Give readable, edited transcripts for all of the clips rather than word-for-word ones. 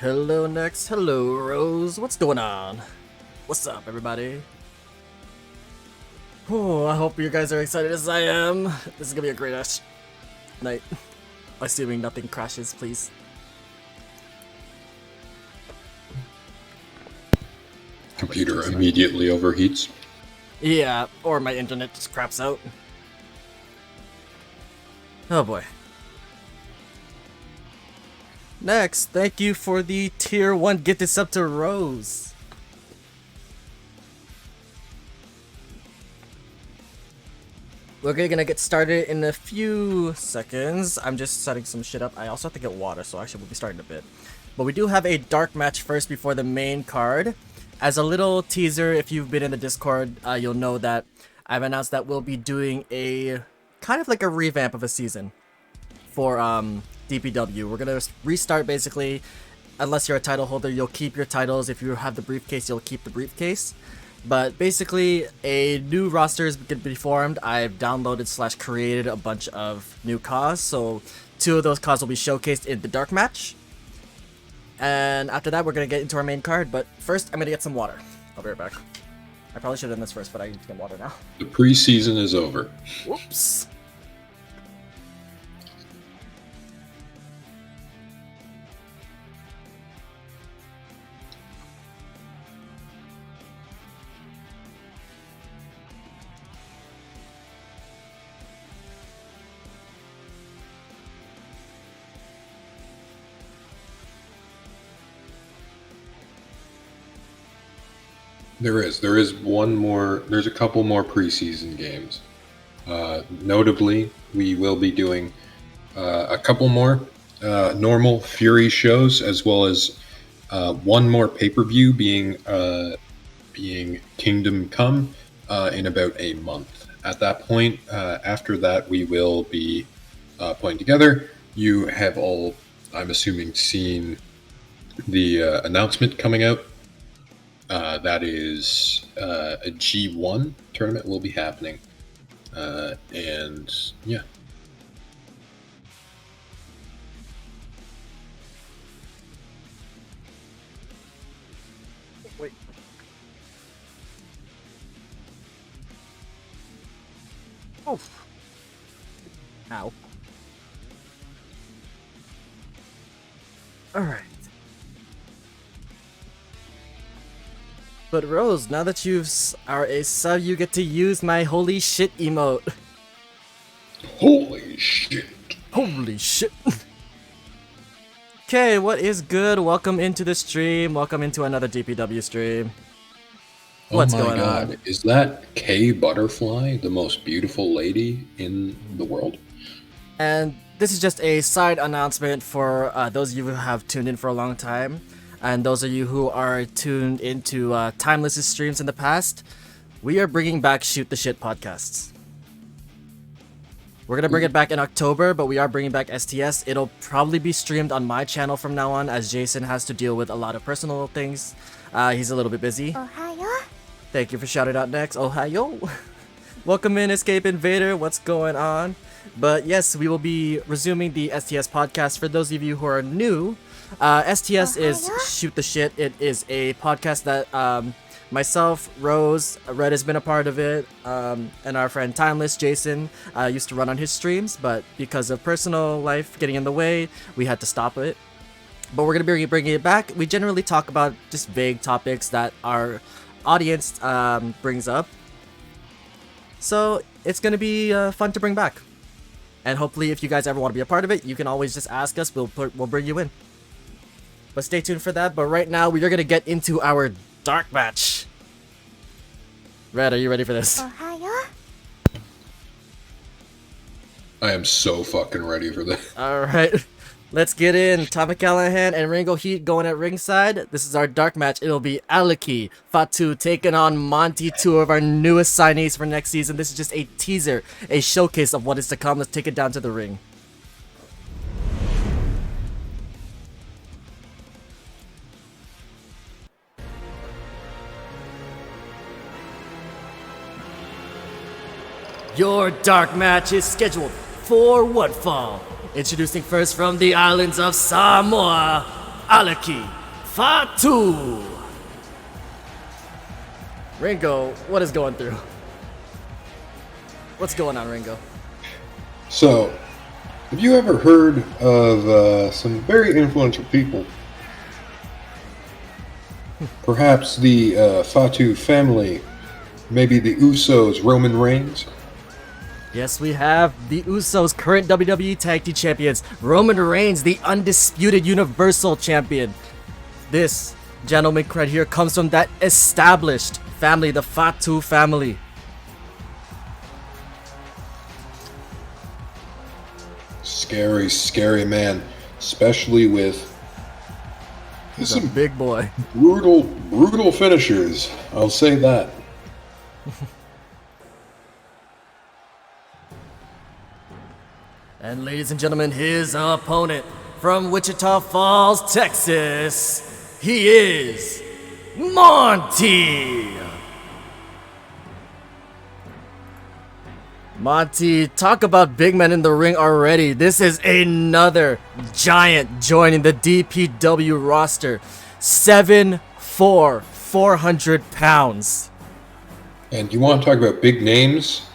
Hello, Nex. Hello, Rose. What's going on? What's up, everybody? Oh, I hope you guys are excited as I am. This is gonna be a great ass night. Assuming nothing crashes, please. Computer immediately overheats. Yeah, or my internet just craps out. Oh boy. Next, thank you for the tier 1 gifted sub to Rose. We're gonna get started in a few seconds. I'm just setting some shit up. I also have to get water, so actually we'll be starting a bit. But we do have a dark match first before the main card. As a little teaser, if you've been in the Discord, you'll know that I've announced that we'll be doing a kind of like a revamp of a season for DPW. We're gonna restart basically. Unless you're a title holder, you'll keep your titles. If you have the briefcase, you'll keep the briefcase. But basically, a new roster is going to be formed. I've downloaded / created a bunch of new cause, so 2 of those cause will be showcased in the dark match. And after that, we're going to get into our main card. But first, I'm going to get some water. I'll be right back. I probably should have done this first, but I need to get water now. The preseason is over. Whoops. There is one more. There's a couple more preseason games. Notably, we will be doing a couple more normal Fury shows, as well as one more pay-per-view being Kingdom Come in about a month. At that point, after that, we will be putting together. You have all, I'm assuming, seen the announcement coming out. That is a G1 tournament will be happening. And yeah. Wait. Oof. Ow. Alright. But Rose, now that you are a sub, you get to use my holy shit emote. Holy shit. Holy shit. Okay, what is good? Welcome into the stream. Welcome into another DPW stream. What's going on? Is that Kay Butterfly, the most beautiful lady in the world? And this is just a side announcement for those of you who have tuned in for a long time. And those of you who are tuned into Timeless's streams in the past, we are bringing back Shoot the Shit podcasts. We're going to bring it back in October, but we are bringing back STS. It'll probably be streamed on my channel from now on, as Jason has to deal with a lot of personal things. He's a little bit busy. Ohio? Thank you for shouting out next. Ohio. Welcome in, Escape Invader. What's going on? But yes, we will be resuming the STS podcast. For those of you who are new, STS is Shoot the Shit. It is a podcast that myself, Rose, Red has been a part of it, and our friend Timeless, Jason, used to run on his streams, but because of personal life getting in the way, we had to stop it. But we're going to be bringing it back. We generally talk about just vague topics that our audience brings up. So it's gonna be fun to bring back. And hopefully, if you guys ever want to be a part of it, you can always just ask us. We'll bring you in. But stay tuned for that. But right now, we are gonna get into our dark match. Red, are you ready for this? I am so fucking ready for this. Alright, let's get in. Tommy Callahan and Ringo Heat going at ringside. This is our dark match. It'll be Aleki, Fatu taking on Monty, two of our newest signees for next season. This is just a teaser, a showcase of what is to come. Let's take it down to the ring. Your dark match is scheduled for one fall. Introducing first from the islands of Samoa, Aleki Fatu. Ringo, what is going through? What's going on, Ringo? So, have you ever heard of some very influential people? Perhaps the Fatu family, maybe the Usos, Roman Reigns? Yes, we have the Usos, current WWE Tag Team Champions, Roman Reigns, the undisputed Universal Champion. This gentleman right here comes from that established family, the Fatu family. Scary, scary man, especially with He's a big boy. brutal finishers. I'll say that. And ladies and gentlemen, his opponent from Wichita Falls, Texas, he is Monty. Monty, talk about big men in the ring already. This is another giant joining the DPW roster. 7'4", 400 pounds. And you want to talk about big names?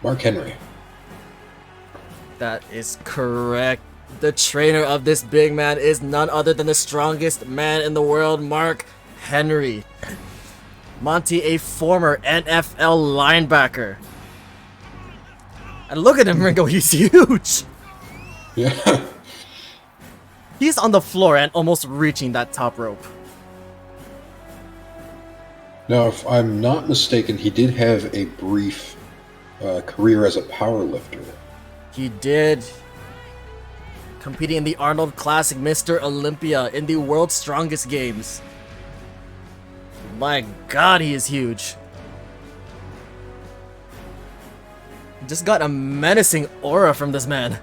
Mark Henry. That is correct. The trainer of this big man is none other than the strongest man in the world, Mark Henry. Monty, a former NFL linebacker. And look at him, Ringo, he's huge. Yeah. He's on the floor and almost reaching that top rope. Now, if I'm not mistaken, he did have a brief career as a powerlifter. He did. Competing in the Arnold Classic, Mr. Olympia, in the World's Strongest Games. My God, he is huge. Just got a menacing aura from this man.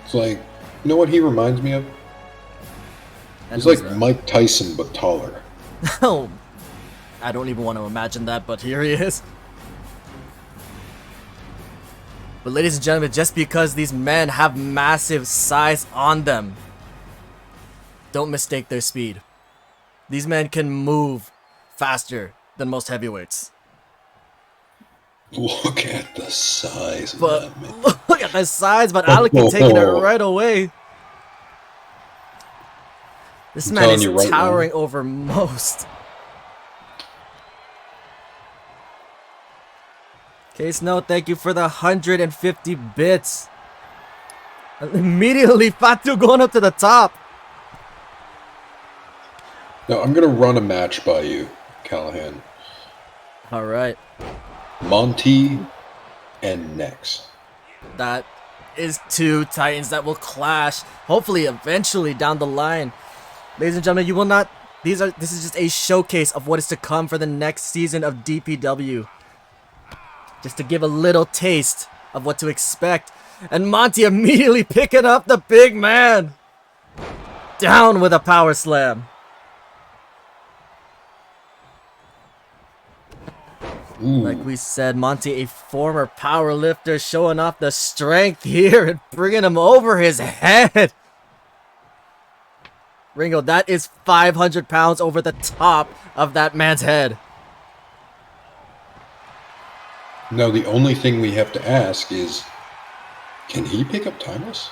It's like, you know what he reminds me of? He's like Mike Tyson, but taller. Oh, I don't even want to imagine that, but here he is. But ladies and gentlemen, just because these men have massive size on them, don't mistake their speed. These men can move faster than most heavyweights. Look at the size of But that man. look at the size, but Aleki taking it right away. This man is right towering over most. Case note, thank you for the 150 bits. Immediately, Fatu going up to the top. Now, I'm going to run a match by you, Callahan. All right. Monty and Nex. That is two titans that will clash, hopefully, eventually down the line. Ladies and gentlemen, you will not... This is just a showcase of what is to come for the next season of DPW. Just to give a little taste of what to expect. And Monty immediately picking up the big man. Down with a power slam. Ooh. Like we said, Monty, a former power lifter, showing off the strength here and bringing him over his head. Ringo, that is 500 pounds over the top of that man's head. Now, the only thing we have to ask is, can he pick up Timeless?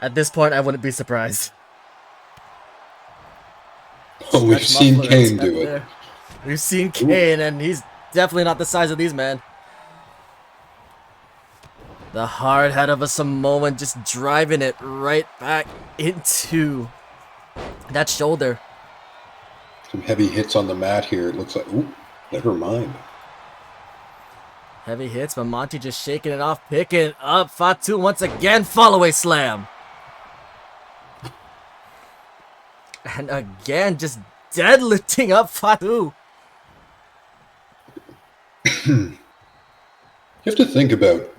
At this point, I wouldn't be surprised. Oh, we've Stretch seen muffler Kane attempt do it. there. We've seen Kane, and he's definitely not the size of these men. The hard head of a Samoan just driving it right back into that shoulder. Some heavy hits on the mat here. It looks like, ooh, never mind. Heavy hits, but Monty just shaking it off, picking up Fatu once again. Fall away slam. And again, just deadlifting up Fatu. You have to think about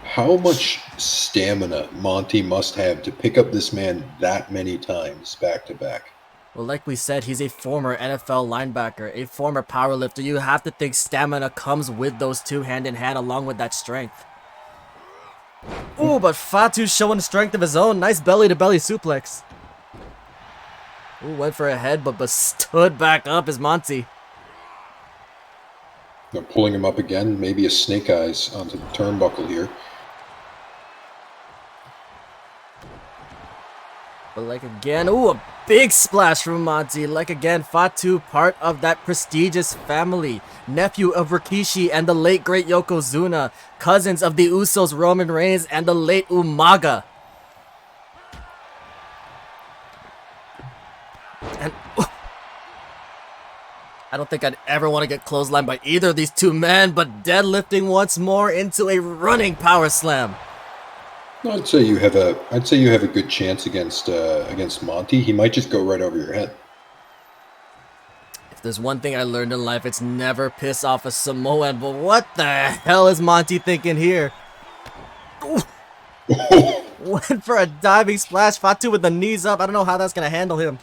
how much stamina Monty must have to pick up this man that many times back to back. Well, like we said, he's a former NFL linebacker, a former powerlifter. You have to think stamina comes with those two hand in hand along with that strength. Ooh, but Fatu's showing strength of his own. Nice belly-to-belly suplex. Ooh, went for a head, but stood back up as Monty. Now pulling him up again, maybe a snake eyes onto the turnbuckle here. But like again, ooh, a big splash from Monty. Like again, Fatu, part of that prestigious family. Nephew of Rikishi and the late great Yokozuna. Cousins of the Usos, Roman Reigns, and the late Umaga. And I don't think I'd ever want to get clotheslined by either of these two men, but deadlifting once more into a running power slam. I'd say you have a good chance against Monty. He might just go right over your head. If there's one thing I learned in life, it's never piss off a Samoan. But what the hell is Monty thinking here? Went for a diving splash. Fatu with the knees up. I don't know how that's gonna handle him.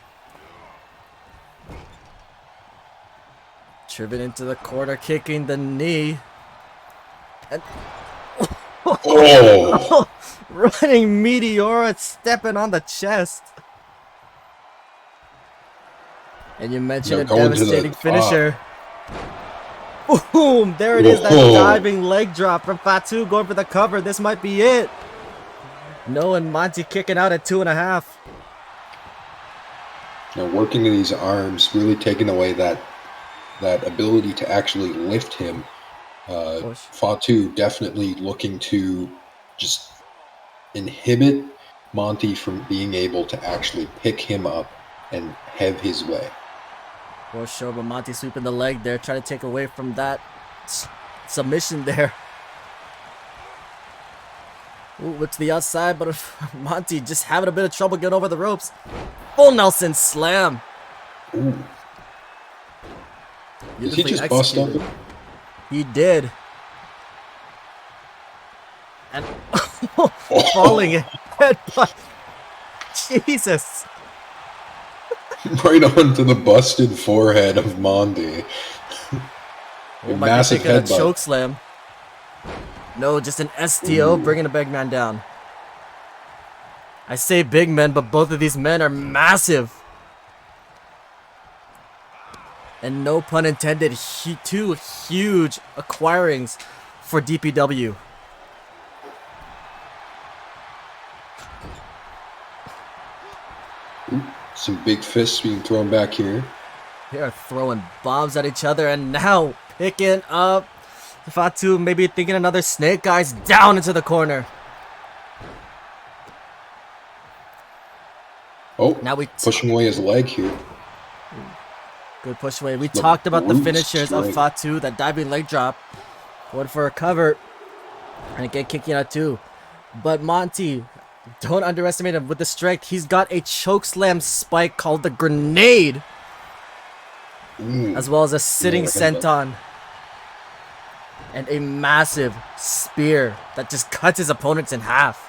Driven into the corner, kicking the knee. And Oh! running Meteora, stepping on the chest. And you mentioned a devastating finisher. Boom! There it is, that diving leg drop from Fatu going for the cover. This might be it. No, and Monty kicking out at 2.5. Now working in these arms, really taking away that ability to actually lift him. Fatu definitely looking to just inhibit Monty from being able to actually pick him up and have his way. For sure, but Monty sweeping the leg there, trying to take away from that submission there. Ooh, look to the outside, but Monty just having a bit of trouble getting over the ropes. Full Nelson slam. Ooh. Did he just bust up him? He did. And falling headbutt. Jesus. Right onto the busted forehead of Monty. A massive headbutt. A choke slam. No, just an STO. Ooh. Bringing a big man down. I say big men, but both of these men are massive. And no pun intended, two huge acquirings for DPW. Ooh, some big fists being thrown back here. They are throwing bombs at each other, and now picking up Fatu, maybe thinking another snake eyes down into the corner. Oh, now pushing away his leg here. Good push away. We talked about the finishers of Fatu, that diving leg drop. Going for a cover. And again, kicking out too. But Monty, don't underestimate him with the strength. He's got a chokeslam spike called the grenade. Ooh, as well as a sitting senton. And a massive spear that just cuts his opponents in half.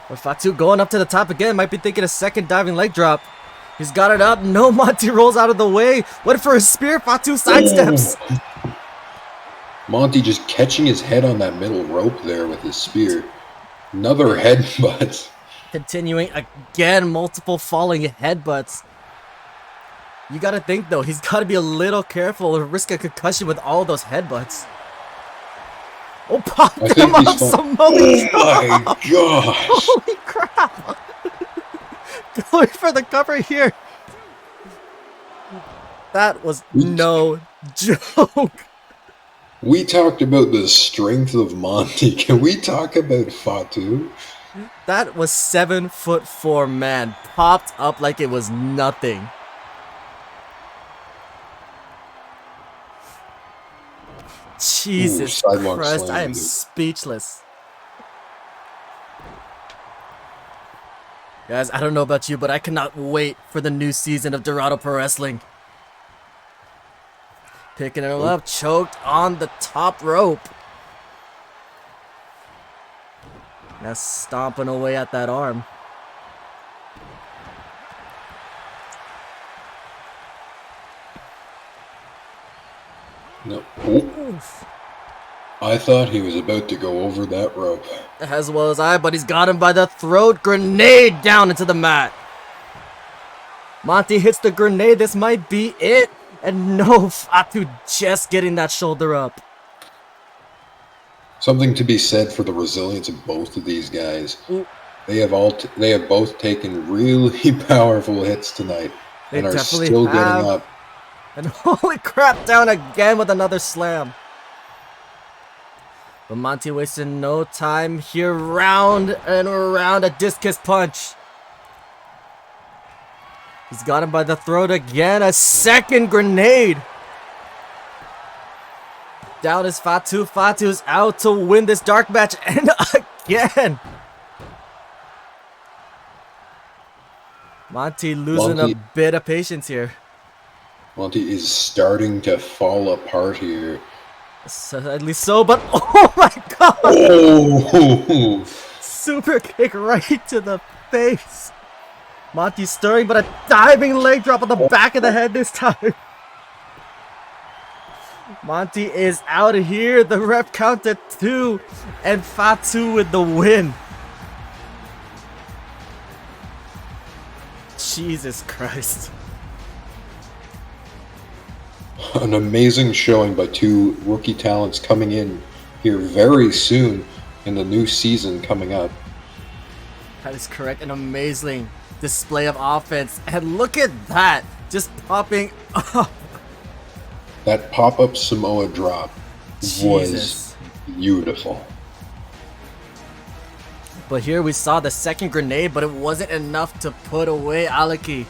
But Fatu going up to the top again. Might be thinking a second diving leg drop. He's got it up. No, Monty rolls out of the way. Went for a spear. Fatu sidesteps. Oh. Monty just catching his head on that middle rope there with his spear. Another headbutt. Continuing again, multiple falling headbutts. You gotta think though, he's gotta be a little careful or risk a concussion with all those headbutts. Oh, pop him up, Samoan. Oh my gosh. Holy crap. Going for the cover here. That was We, no joke. we talked about the strength of Monty. Can we talk about Fatu? That was 7'4" man popped up like it was nothing. Jesus sidewalk Christ, slam, I am dude. speechless. Guys, I don't know about you, but I cannot wait for the new season of Dorado Pro Wrestling. Picking it up, choked on the top rope. Now stomping away at that arm. No. Oh, Oof. I thought he was about to go over that rope. As well as I, but he's got him by the throat. Grenade down into the mat. Monty hits the grenade. This might be it. And no, Fatu just getting that shoulder up. Something to be said for the resilience of both of these guys. Ooh. They have both taken really powerful hits tonight They and are definitely still have. getting up. And holy crap, down again with another slam. But Monty wasted no time here, round and around, a discus punch. He's got him by the throat again, a second grenade. Down is Fatu. Fatu's out to win this dark match, and again. Monty losing a bit of patience here. Monty is starting to fall apart here. Sadly so, but oh my god! Oh! Super kick right to the face. Monty stirring, but a diving leg drop on the back of the head this time. Monty is out of here. The ref counted 2, and Fatu with the win. Jesus Christ. An amazing showing by two rookie talents coming in here very soon in the new season coming up. That is correct. An amazing display of offense. And look at that. Just popping up. That pop-up Samoa drop Jesus. was beautiful. But here we saw the second grenade, but it wasn't enough to put away Aleki.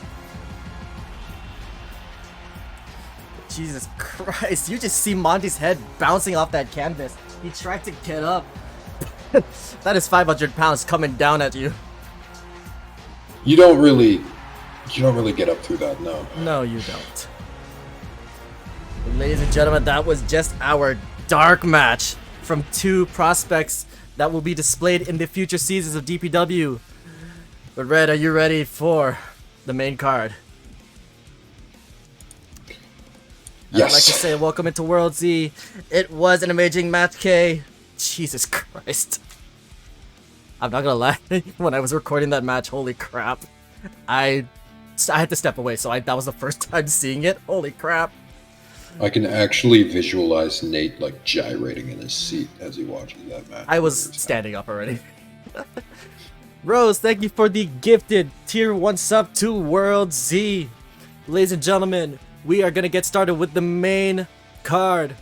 Jesus Christ, you just see Monty's head bouncing off that canvas. He tried to get up. That is 500 pounds coming down at you. You don't really get up through that, no. No, you don't. Ladies and gentlemen, that was just our dark match from two prospects that will be displayed in the future seasons of DPW. But Red, are you ready for the main card? Yes. I'd like to say welcome into World Z. It was an amazing match, K. Jesus Christ. I'm not gonna lie, when I was recording that match, holy crap. I had to step away, so that was the first time seeing it. Holy crap. I can actually visualize Nate like gyrating in his seat as he watches that match. I was standing up already. Rose, thank you for the gifted tier 1 sub to World Z. Ladies and gentlemen, we are gonna get started with the main card.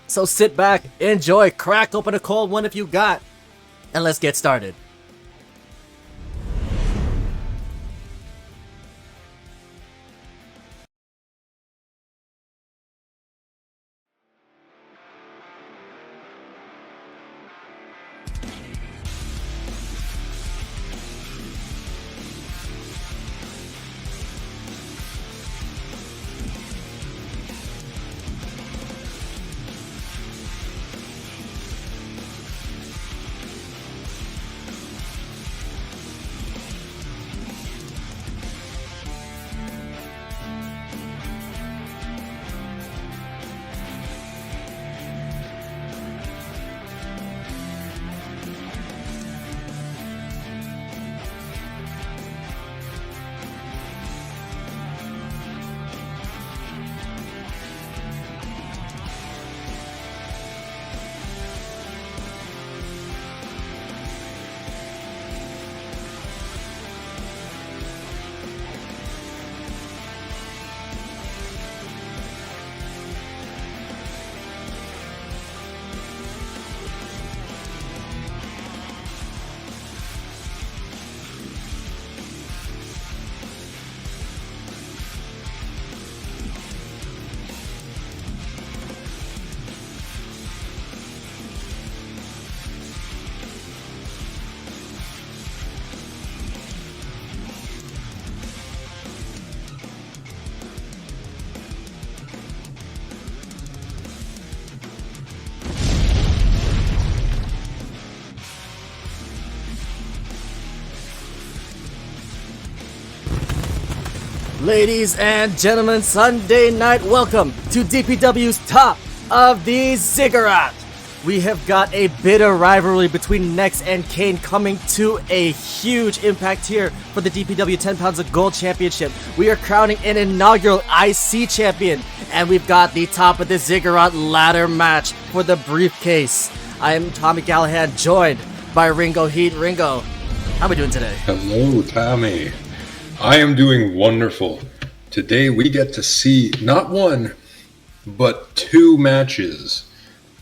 So sit back, enjoy, crack open a cold one if you got, and let's get started. Ladies and gentlemen, Sunday night welcome to DPW's Top of the Ziggurat. We have got a bitter rivalry between Nex and Kane coming to a huge impact here for the DPW 10 pounds of gold championship. We are crowning an inaugural IC champion, and we've got the Top of the Ziggurat ladder match for the briefcase. I am Tommy Callahan, joined by Ringo Heat. Ringo, how are we doing today? Hello, Tommy. I am doing wonderful. Today we get to see not one, but two matches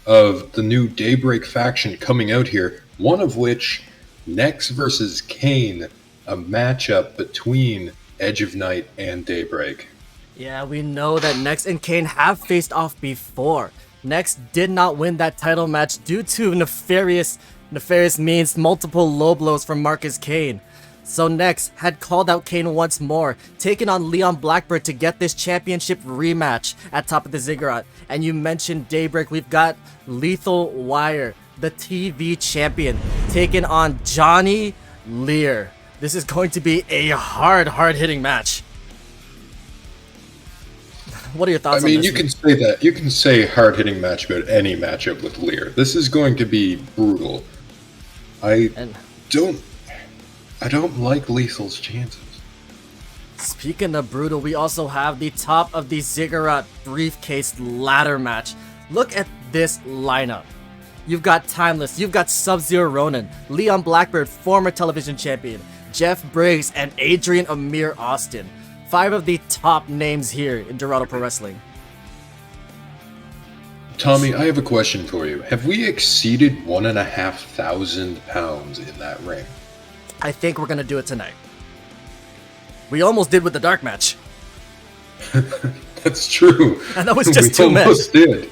of the new Daybreak faction coming out here, one of which, Nex versus Kane, a matchup between Edge of Night and Daybreak. Yeah, we know that Nex and Kane have faced off before. Nex did not win that title match due to nefarious means, multiple low blows from Marcus Kane. So Nex had called out Kane once more, taking on Leon Blackbird to get this championship rematch at Top of the Ziggurat. And you mentioned Daybreak, we've got Lethal Wire, the TV champion, taking on Johnny Lear. This is going to be a hard-hitting match. What are your thoughts on this? You can say that. You can say hard-hitting match about any matchup with Lear. This is going to be brutal. I don't like Lethal's chances. Speaking of brutal, we also have the Top of the Ziggurat briefcase ladder match. Look at this lineup. You've got Timeless, you've got Sub-Zero Ronin, Leon Blackbird, former television champion, Jeff Briggs, and Adrian Amir Austin. 5 of the top names here in Dorado Pro Wrestling. Tommy, I have a question for you. Have we exceeded 1,500 pounds in that ring? I think we're gonna do it tonight. We almost did with the dark match. That's true. And that was just 2 men. We almost did.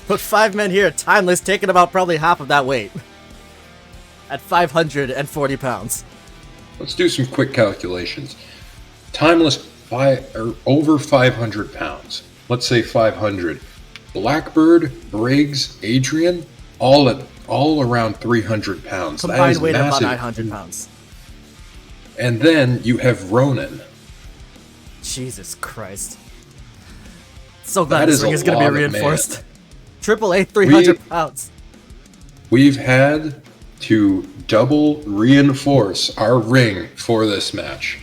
But 5 men here, Timeless taking about probably half of that weight. At 540 pounds. Let's do some quick calculations. Timeless over 500 pounds. Let's say 500. Blackbird, Briggs, Adrian, all around 300 pounds. Combined weight of about 900 pounds. And then you have Ronin. Jesus Christ. So glad this ring is going to be reinforced. Triple A, 300 pounds. We've had to double reinforce our ring for this match.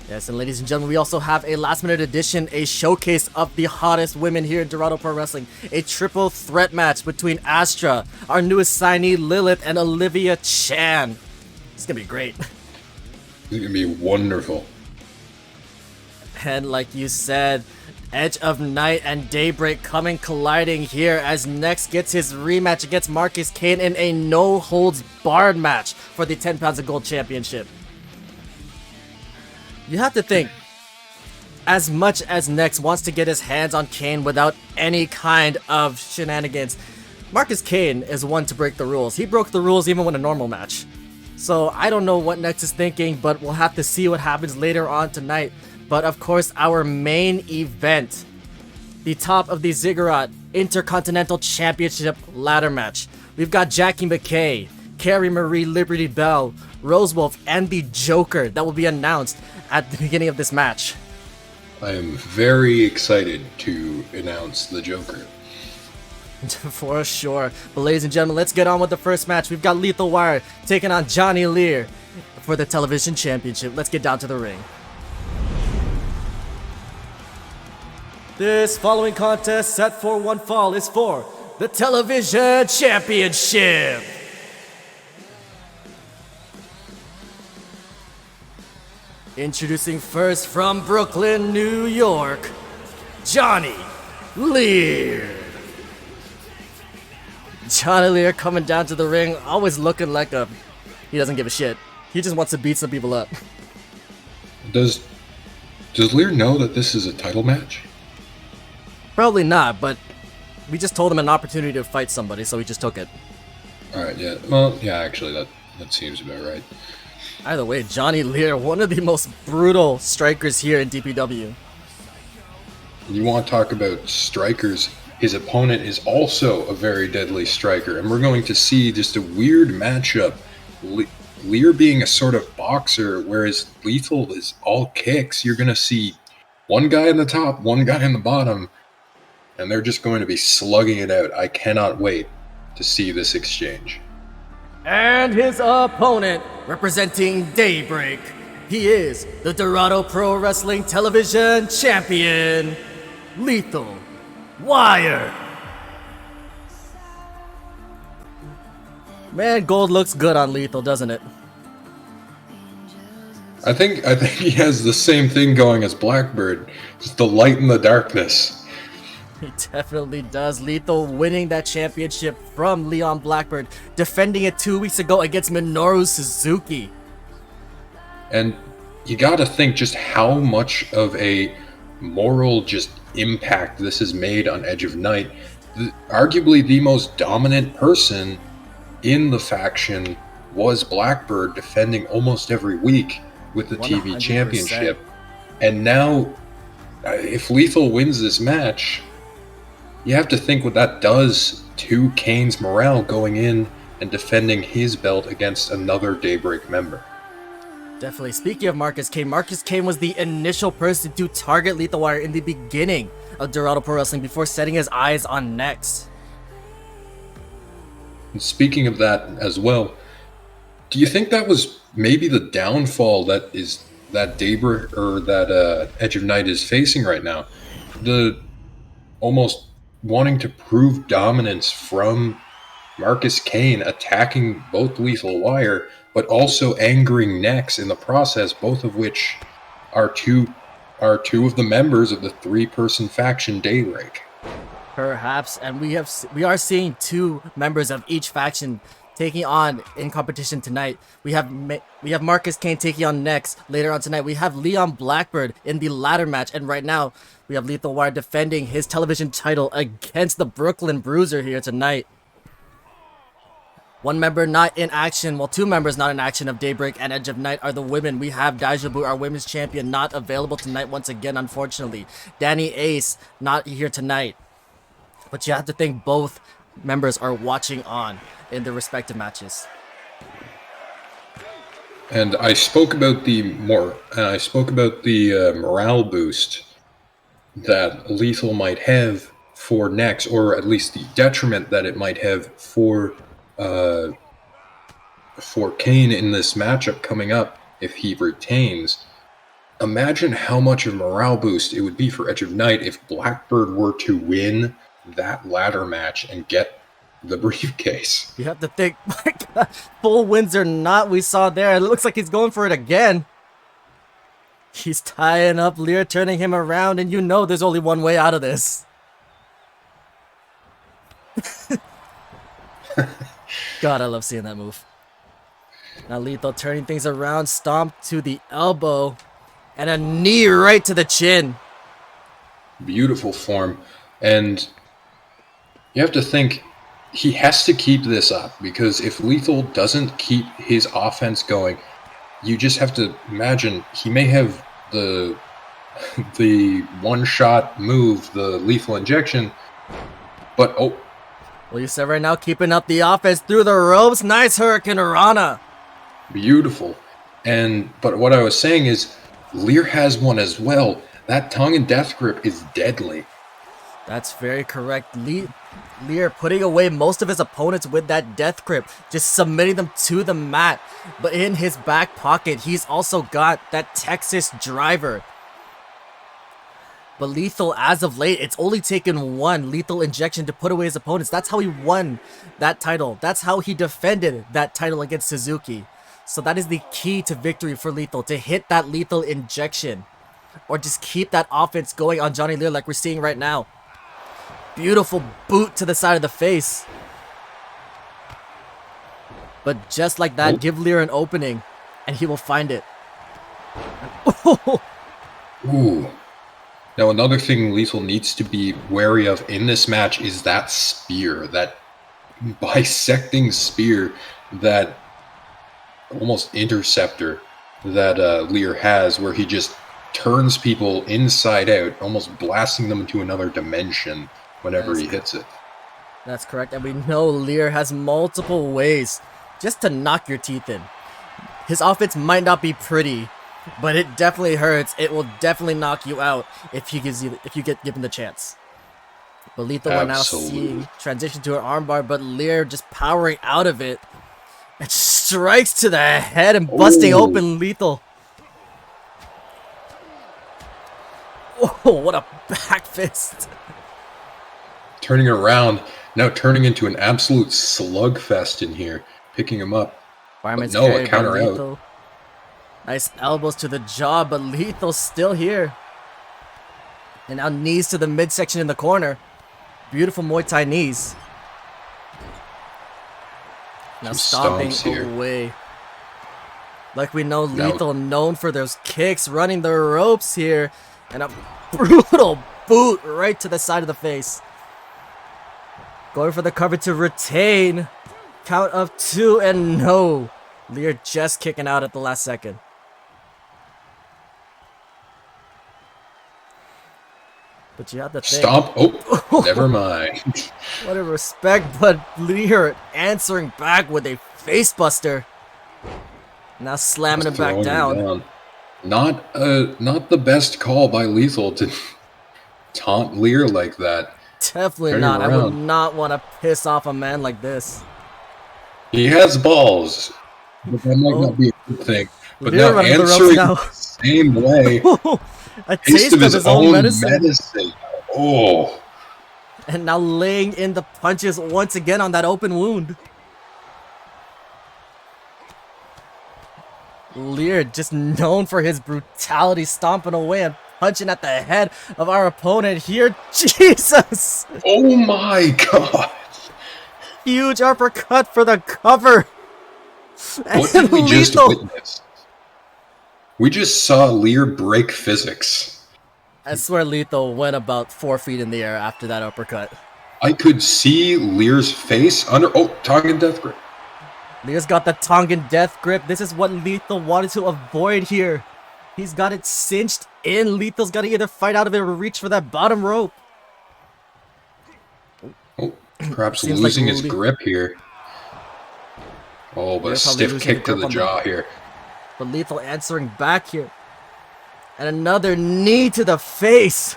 Yes, and ladies and gentlemen, we also have a last-minute edition, a showcase of the hottest women here in Dorado Pro Wrestling. A triple threat match between Astra, our newest signee Lilith, and Olivia Chan. It's going to be great. It's going to be wonderful. And like you said, Edge of Night and Daybreak colliding here as Nex gets his rematch against Marcus Kane in a no-holds-barred match for the 10 pounds of gold championship. You have to think, as much as Nex wants to get his hands on Kane without any kind of shenanigans, Marcus Kane is one to break the rules. He broke the rules even with a normal match. So I don't know what Nex is thinking, but we'll have to see what happens later on tonight. But of course, our main event, the Top of the Ziggurat Intercontinental Championship ladder match. We've got Jackie McKay, Carrie Marie Liberty Bell, Rose Wolf, and the Joker that will be announced at the beginning of this match. I am very excited to announce the Joker. For sure. But ladies and gentlemen, let's get on with the first match. We've got Lethal Wire taking on Johnny Lear for the television championship. Let's get down to the ring. This following contest set for one fall is for the television championship. Introducing first from Brooklyn, New York, Johnny Lear. Johnny Lear coming down to the ring, always looking like he doesn't give a shit. He just wants to beat some people up. Does Lear know that this is a title match? Probably not, but we just told him an opportunity to fight somebody, so he just took it. Alright, yeah. Well, yeah, actually, that seems about right. Either way, Johnny Lear, one of the most brutal strikers here in DPW. You want to talk about strikers? His opponent is also a very deadly striker, and we're going to see just a weird matchup. Lear being a sort of boxer, whereas Lethal is all kicks, you're going to see one guy in the top, one guy in the bottom, and they're just going to be slugging it out. I cannot wait to see this exchange. And his opponent, representing Daybreak, he is the Dorado Pro Wrestling Television Champion, Lethal Wire. Man, gold looks good on Lethal, doesn't it? I think he has the same thing going as Blackbird, just the light in the darkness. He definitely does. Lethal winning that championship from Leon Blackbird, defending it 2 weeks ago against Minoru Suzuki. And you gotta think just how much of a moral just impact this has made on Edge of Night. Arguably the most dominant person in the faction was Blackbird, defending almost every week with the 100%. TV championship. And now, if Lethal wins this match, you have to think what that does to Kane's morale going in and defending his belt against another Daybreak member. Definitely. Speaking of Marcus Kane was the initial person to target Lethal Wire in the beginning of Dorado Pro Wrestling before setting his eyes on Nex. And speaking of that as well, do you think that was maybe the downfall that Daybreak or that Edge of Night is facing right now? The almost wanting to prove dominance from Marcus Kane, attacking both Lethal Wire, but also angering Nex in the process, both of which are two of the members of the 3-person faction Daybreak. Perhaps, and we are seeing 2 members of each faction taking on in competition tonight. We have Marcus Kane taking on Nex later on tonight. We have Leon Blackbird in the ladder match, and right now we have Lethal Wire defending his television title against the Brooklyn Bruiser here tonight. 1 member not in action, well, 2 members not in action of Daybreak and Edge of Night are the women. We have Dajabu, our women's champion, not available tonight once again, unfortunately. Danny Ace not here tonight. But you have to think both members are watching on in their respective matches. And I spoke about the morale boost that Lethal might have for Nex, or at least the detriment that it might have for Kane in this matchup coming up if he retains. Imagine how much of a morale boost it would be for Edge of Night if Blackbird were to win that ladder match and get the briefcase. You have to think, my God, full wins or not, we saw there. It looks like he's going for it again. He's tying up Lear, turning him around, and you know there's only one way out of this. God, I love seeing that move. Now Lethal turning things around, stomp to the elbow, and a knee right to the chin. Beautiful form. And you have to think, he has to keep this up, because if Lethal doesn't keep his offense going, you just have to imagine he may have the one-shot move, the lethal injection, but well, you said right now, keeping up the offense through the ropes. Nice Hurricane Rana. Beautiful. But what I was saying is, Lear has one as well. That tongue and death grip is deadly. That's very correct. Lear putting away most of his opponents with that death grip, just submitting them to the mat. But in his back pocket, he's also got that Texas driver. But Lethal, as of late, it's only taken 1 lethal injection to put away his opponents. That's how he won that title. That's how he defended that title against Suzuki. So that is the key to victory for Lethal, to hit that lethal injection. Or just keep that offense going on Johnny Lear like we're seeing right now. Beautiful boot to the side of the face. But just like that, give Lear an opening, and he will find it. Ooh. Now, another thing Lethal needs to be wary of in this match is that spear, that bisecting spear, that almost interceptor that Lear has, where he just turns people inside out, almost blasting them into another dimension whenever he hits it. That's correct, and we know Lear has multiple ways just to knock your teeth in. His offense might not be pretty, but it definitely hurts. It will definitely knock you out if you get given the chance. But Lethal we're now seeing transition to an armbar, but Lear just powering out of it. And strikes to the head and busting open Lethal. Oh, what a back fist. Turning around, now turning into an absolute slugfest in here. Picking him up. Fireman's no, a counter out. Nice elbows to the jaw, but Lethal's still here. And now knees to the midsection in the corner. Beautiful Muay Thai knees. Now stomping away. Like we know Lethal known for those kicks, running the ropes here. And a brutal boot right to the side of the face. Going for the cover to retain. Count of 2 and no. Lear just kicking out at the last second. But you have to think. Stomp. Oh, never mind. What a respect, but Lear answering back with a face buster. Now slamming him back down. Not the best call by Lethal to taunt Lear like that. Definitely not. I would not want to piss off a man like this. He has balls. But that might not be a good thing. But now answering the same way. A taste of his own medicine. Oh. And now laying in the punches once again on that open wound. Lear just known for his brutality, stomping away and punching at the head of our opponent here. Jesus! Oh my god! Huge uppercut for the cover. What did we just witness? We just saw Lear break physics. I swear Lethal went about 4 feet in the air after that uppercut. I could see Lear's face under... Oh, Tongan death grip. Lear's got the Tongan death grip. This is what Lethal wanted to avoid here. He's got it cinched in. Lethal's got to either fight out of it or reach for that bottom rope. Oh, perhaps losing his grip here. Oh, but a stiff kick to the jaw here. But Lethal answering back here. And another knee to the face.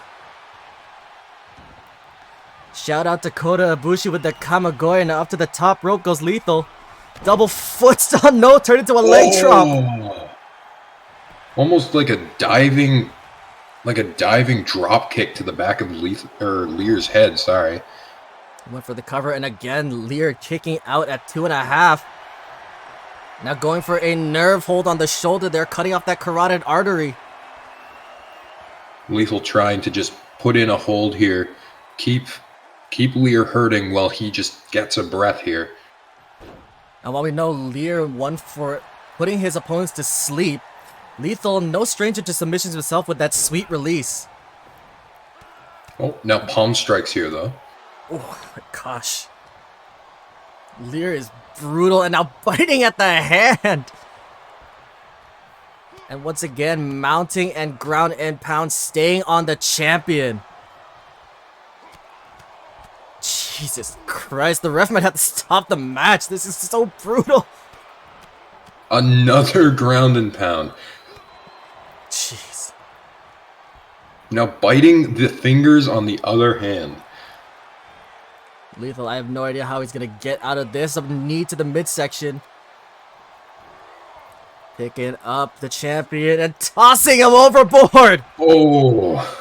Shout out to Kota Ibushi with the Kamagoy, and up to the top rope goes Lethal. Double foot stun, no, turn into a leg drop. Almost like a diving drop kick to the back of Lear's head, sorry. Went for the cover, and again, Lear kicking out at 2.5. Now going for a nerve hold on the shoulder there, cutting off that carotid artery. Lethal trying to just put in a hold here. Keep Lear hurting while he just gets a breath here. And while we know Lear won for putting his opponents to sleep, Lethal, no stranger to submissions himself with that sweet release. Oh, now palm strikes here, though. Oh my gosh. Lear is brutal and now biting at the hand. And once again, mounting and ground and pound, staying on the champion. Jesus Christ, the ref might have to stop the match. This is so brutal. Another ground and pound. Jeez. Now biting the fingers on the other hand. Lethal, I have no idea how he's going to get out of this. A knee to the midsection. Picking up the champion and tossing him overboard. Oh.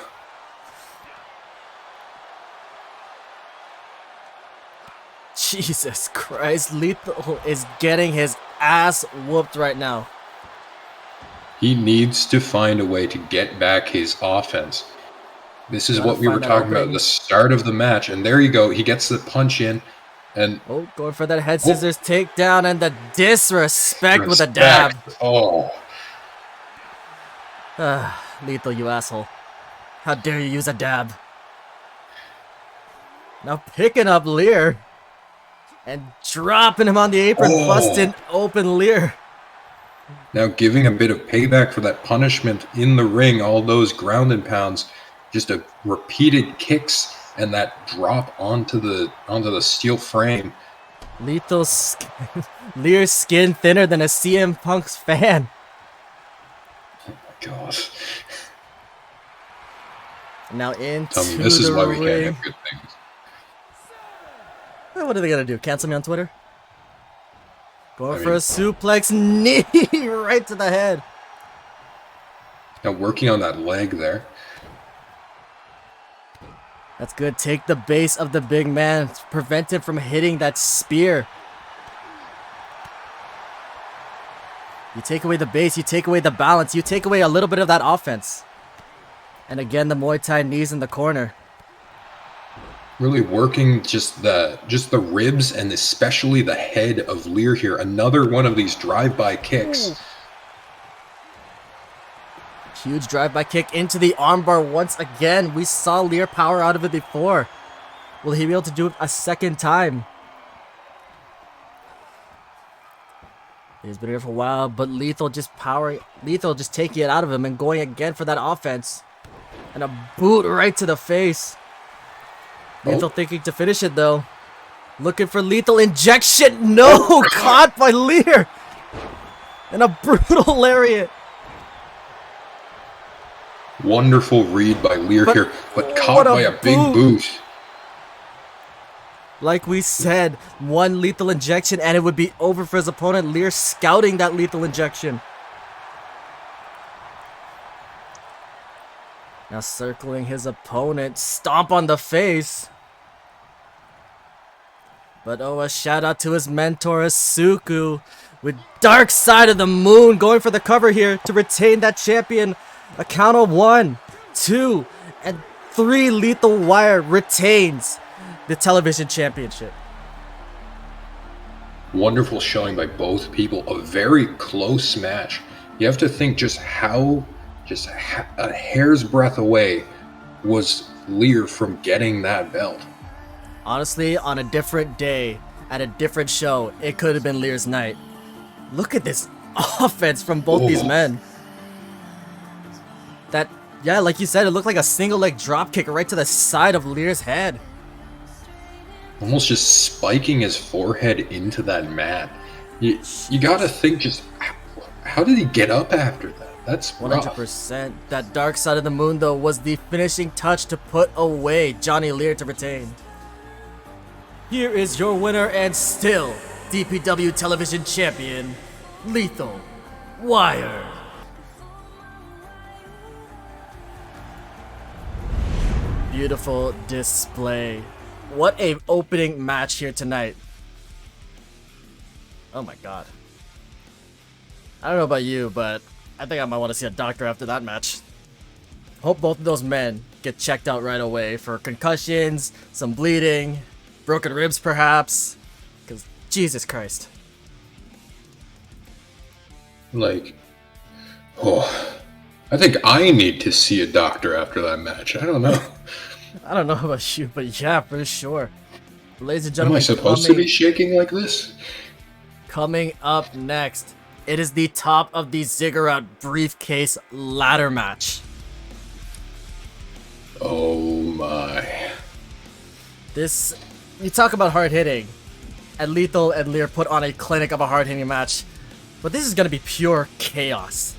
Jesus Christ, Lethal is getting his ass whooped right now. He needs to find a way to get back his offense. This is what we were talking about at the start of the match, and there you go. He gets the punch in, and going for that head scissors takedown, and the disrespect with a dab. Oh, Lethal, you asshole! How dare you use a dab? Now picking up Lear and dropping him on the apron, busting open Lear. Now giving a bit of payback for that punishment in the ring, all those ground and pounds. Just a repeated kicks and that drop onto the steel frame. Lethal skin. Lear's skin thinner than a CM Punk's fan. Oh my god. Now into Tell me, this is the why we can't ring. have good things. What are they gonna do? Cancel me on Twitter? Going I for a mean- suplex knee right to the head. Now working on that leg there. That's good. Take the base of the big man. Prevent him from hitting that spear. You take away the base. You take away the balance. You take away a little bit of that offense. And again, the Muay Thai knees in the corner. Really working just the ribs and especially the head of Lear here. Another one of these drive-by kicks. Ooh. Huge drive-by kick into the armbar once again. We saw Lear power out of it before. Will he be able to do it a second time? He's been here for a while, but Lethal just taking it out of him and going again for that offense. And a boot right to the face. Lethal thinking to finish it though. Looking for lethal injection. No! Caught by Lear! And a brutal lariat. Wonderful read by Lear here, but caught by a big boot. Like we said, one lethal injection and it would be over for his opponent. Lear scouting that lethal injection. Now circling his opponent. Stomp on the face. But oh, a shout out to his mentor Asuku with Dark Side of the Moon going for the cover here to retain that champion. A count of 1, 2, and 3. Lethal Wire retains the television championship. Wonderful showing by both people. A very close match. You have to think just how a hair's breadth away was Lear from getting that belt. Honestly, on a different day, at a different show, it could have been Lear's night. Look at this offense from both these men. That, yeah, like you said, it looked like a single leg drop kick right to the side of Lear's head. Almost just spiking his forehead into that mat. You gotta think just how did he get up after that? That's 100%. That Dark Side of the Moon, though, was the finishing touch to put away Johnny Lear to retain. Here is your winner and still DPW Television Champion, Lethal Wire. Beautiful display. What a opening match here tonight. Oh my god. I don't know about you, but I think I might want to see a doctor after that match. Hope both of those men get checked out right away for concussions, some bleeding, broken ribs perhaps. Because Jesus Christ. Like, oh, I think I need to see a doctor after that match. I don't know. I don't know about you, but yeah, for sure. Ladies and Am gentlemen, I supposed to be shaking like this? Coming up next, it is the top of the Ziggurat briefcase ladder match. Oh my. This, you talk about hard hitting, and Lethal and Lear put on a clinic of a hard hitting match, but this is gonna be pure chaos.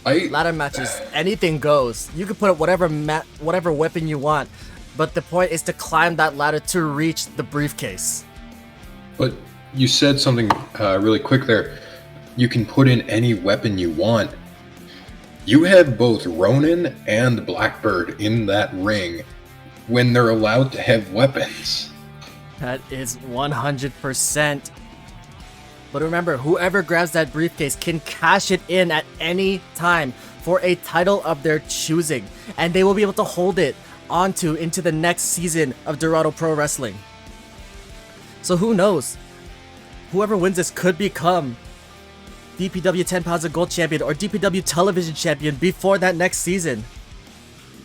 Ladder matches, anything goes. You can put up whatever weapon you want, but the point is to climb that ladder to reach the briefcase. But you said something really quick there. You can put in any weapon you want. You have both Ronin and Blackbird in that ring when they're allowed to have weapons. That is 100%. But remember, whoever grabs that briefcase can cash it in at any time for a title of their choosing. And they will be able to hold it into the next season of Dorado Pro Wrestling. So who knows? Whoever wins this could become DPW 10 pounds of gold champion or DPW television champion before that next season.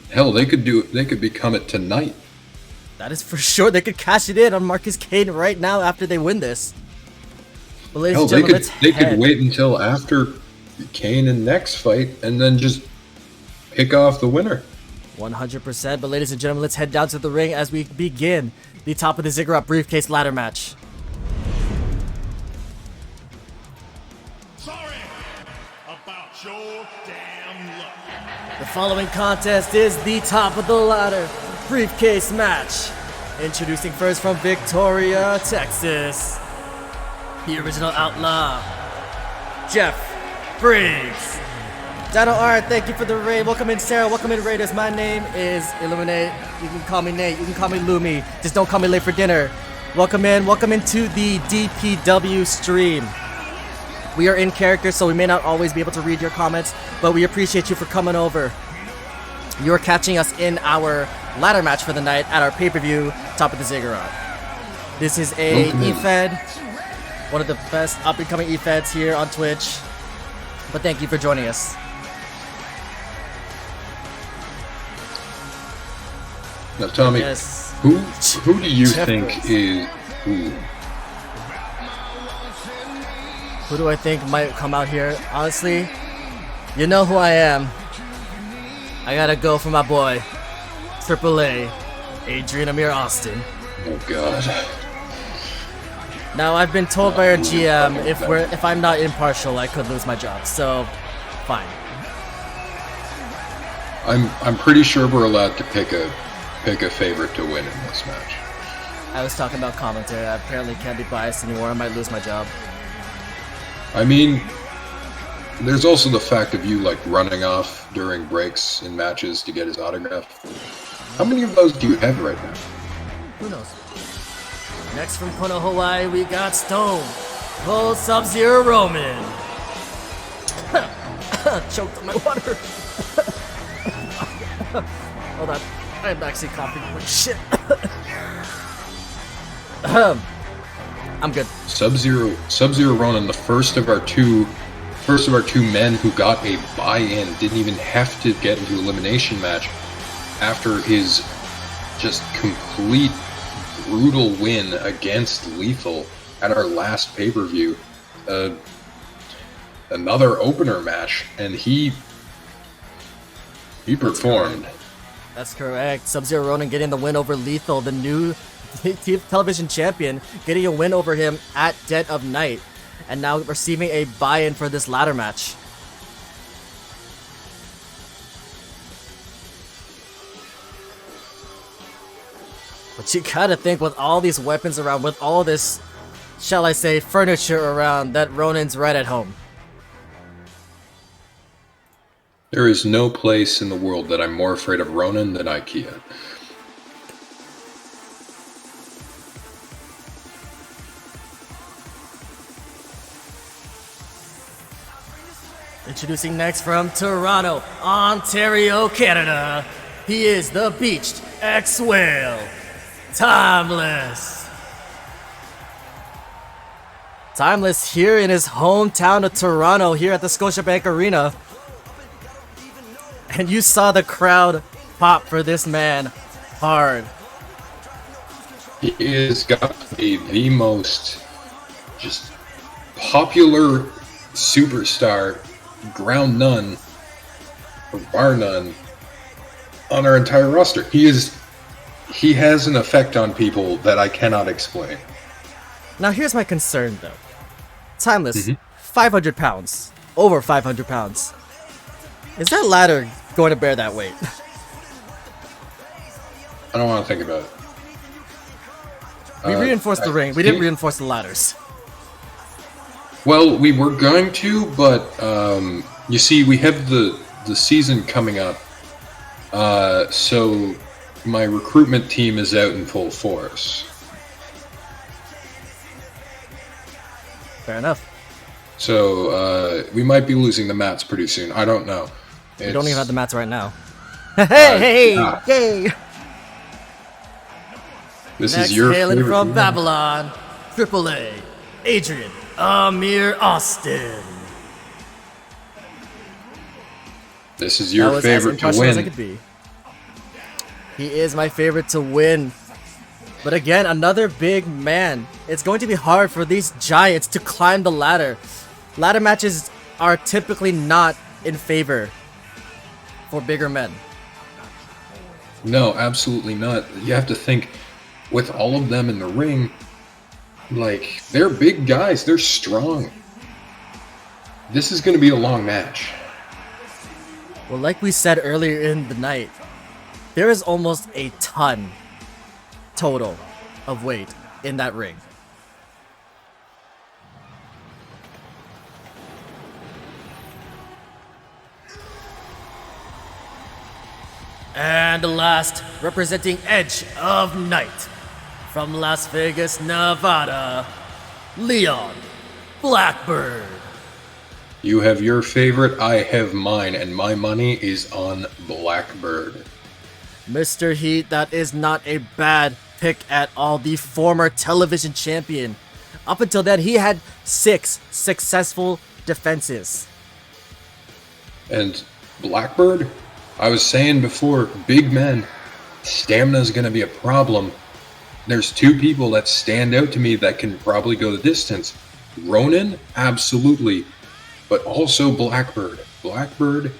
Hell, they could become it tonight. That is for sure. They could cash it in on Marcus Kane right now after they win this. But ladies and gentlemen, they could wait until after Kane and Next fight and then just pick off the winner. 100%. But ladies and gentlemen, let's head down to the ring as we begin the top of the Ziggurat briefcase ladder match. Sorry about your damn luck. The following contest is the top of the ladder briefcase match. Introducing first from Victoria, Texas, the original outlaw, Jeff Briggs. Dino Art, thank you for the raid. Welcome in, Sarah. Welcome in, Raiders. My name is Illuminate. You can call me Nate. You can call me Lumi. Just don't call me late for dinner. Welcome in. Welcome into the DPW stream. We are in character, so we may not always be able to read your comments, but we appreciate you for coming over. You're catching us in our ladder match for the night at our pay-per-view, Top of the Ziggurat. This is a E-Fed, one of the best up-and-coming E-Feds here on Twitch. But thank you for joining us. Now, Tommy, Yes. who do you Jeff think Briggs. is who? Who do I think might come out here? Honestly, you know who I am. I gotta go for my boy, AAA, Adrian Amir Austin. Oh God. Now I've been told by our GM if I'm not impartial, I could lose my job. So, fine. I'm pretty sure we're allowed to pick a favorite to win in this match. I was talking about commentary. I apparently can't be biased anymore. I might lose my job. I mean, there's also the fact of you like running off during breaks in matches to get his autograph. How many of those do you have right now? Who knows? Next from Kona, Hawaii, we got Stone Cold Sub-Zero Roman. Choked on my water. Hold on. I'm actually coughing like shit. I'm good. Sub-Zero Ronan, the first of our two men who got a buy-in, didn't even have to get into elimination match after his just complete brutal win against Lethal at our last pay-per-view. Another opener match, and he performed. That's correct. Sub-Zero Ronan getting the win over Lethal, the new television champion, getting a win over him at Dead of Night, and now receiving a buy-in for this ladder match. But you gotta think, with all these weapons around, with all this, shall I say, furniture around, that Ronan's right at home. There is no place in the world that I'm more afraid of Ronan than IKEA. Introducing next from Toronto, Ontario, Canada, he is the Beached X-Whale, Timeless. Timeless here in his hometown of Toronto, here at the Scotiabank Arena. And you saw the crowd pop for this man hard. He is got to be the most just popular superstar, ground none, or bar none, on our entire roster. He has an effect on people that I cannot explain. Now here's my concern though. Timeless, 500 pounds, over 500 pounds. Is that ladder going to bear that weight? I don't want to think about it. We reinforced the ring, we didn't reinforce the ladders. Well, we were going to, but you see, we have the season coming up, so my recruitment team is out in full force. Fair enough. So we might be losing the mats pretty soon. I don't know. We don't even have the mats right now. Hey! This Next, is your hailing favorite from man. Babylon, AAA, Adrian Amir Austin. This is That your was as favorite to impartial as I win. could be. He is my favorite to win. But again, another big man. It's going to be hard for these giants to climb the ladder. Ladder matches are typically not in favor for bigger men. No, absolutely not. You have to think, with all of them in the ring, like, they're big guys, they're strong. This is going to be a long match. Well, like we said earlier in the night, there is almost a ton total of weight in that ring. And last, representing Edge of Night, from Las Vegas, Nevada, Leon Blackbird. You have your favorite, I have mine, and my money is on Blackbird. Mr. Heat, that is not a bad pick at all. The former television champion. Up until then, he had 6 successful defenses. And Blackbird, I was saying before, big men, stamina is going to be a problem. There's 2 people that stand out to me that can probably go the distance. Ronan, absolutely, but also Blackbird. Blackbird,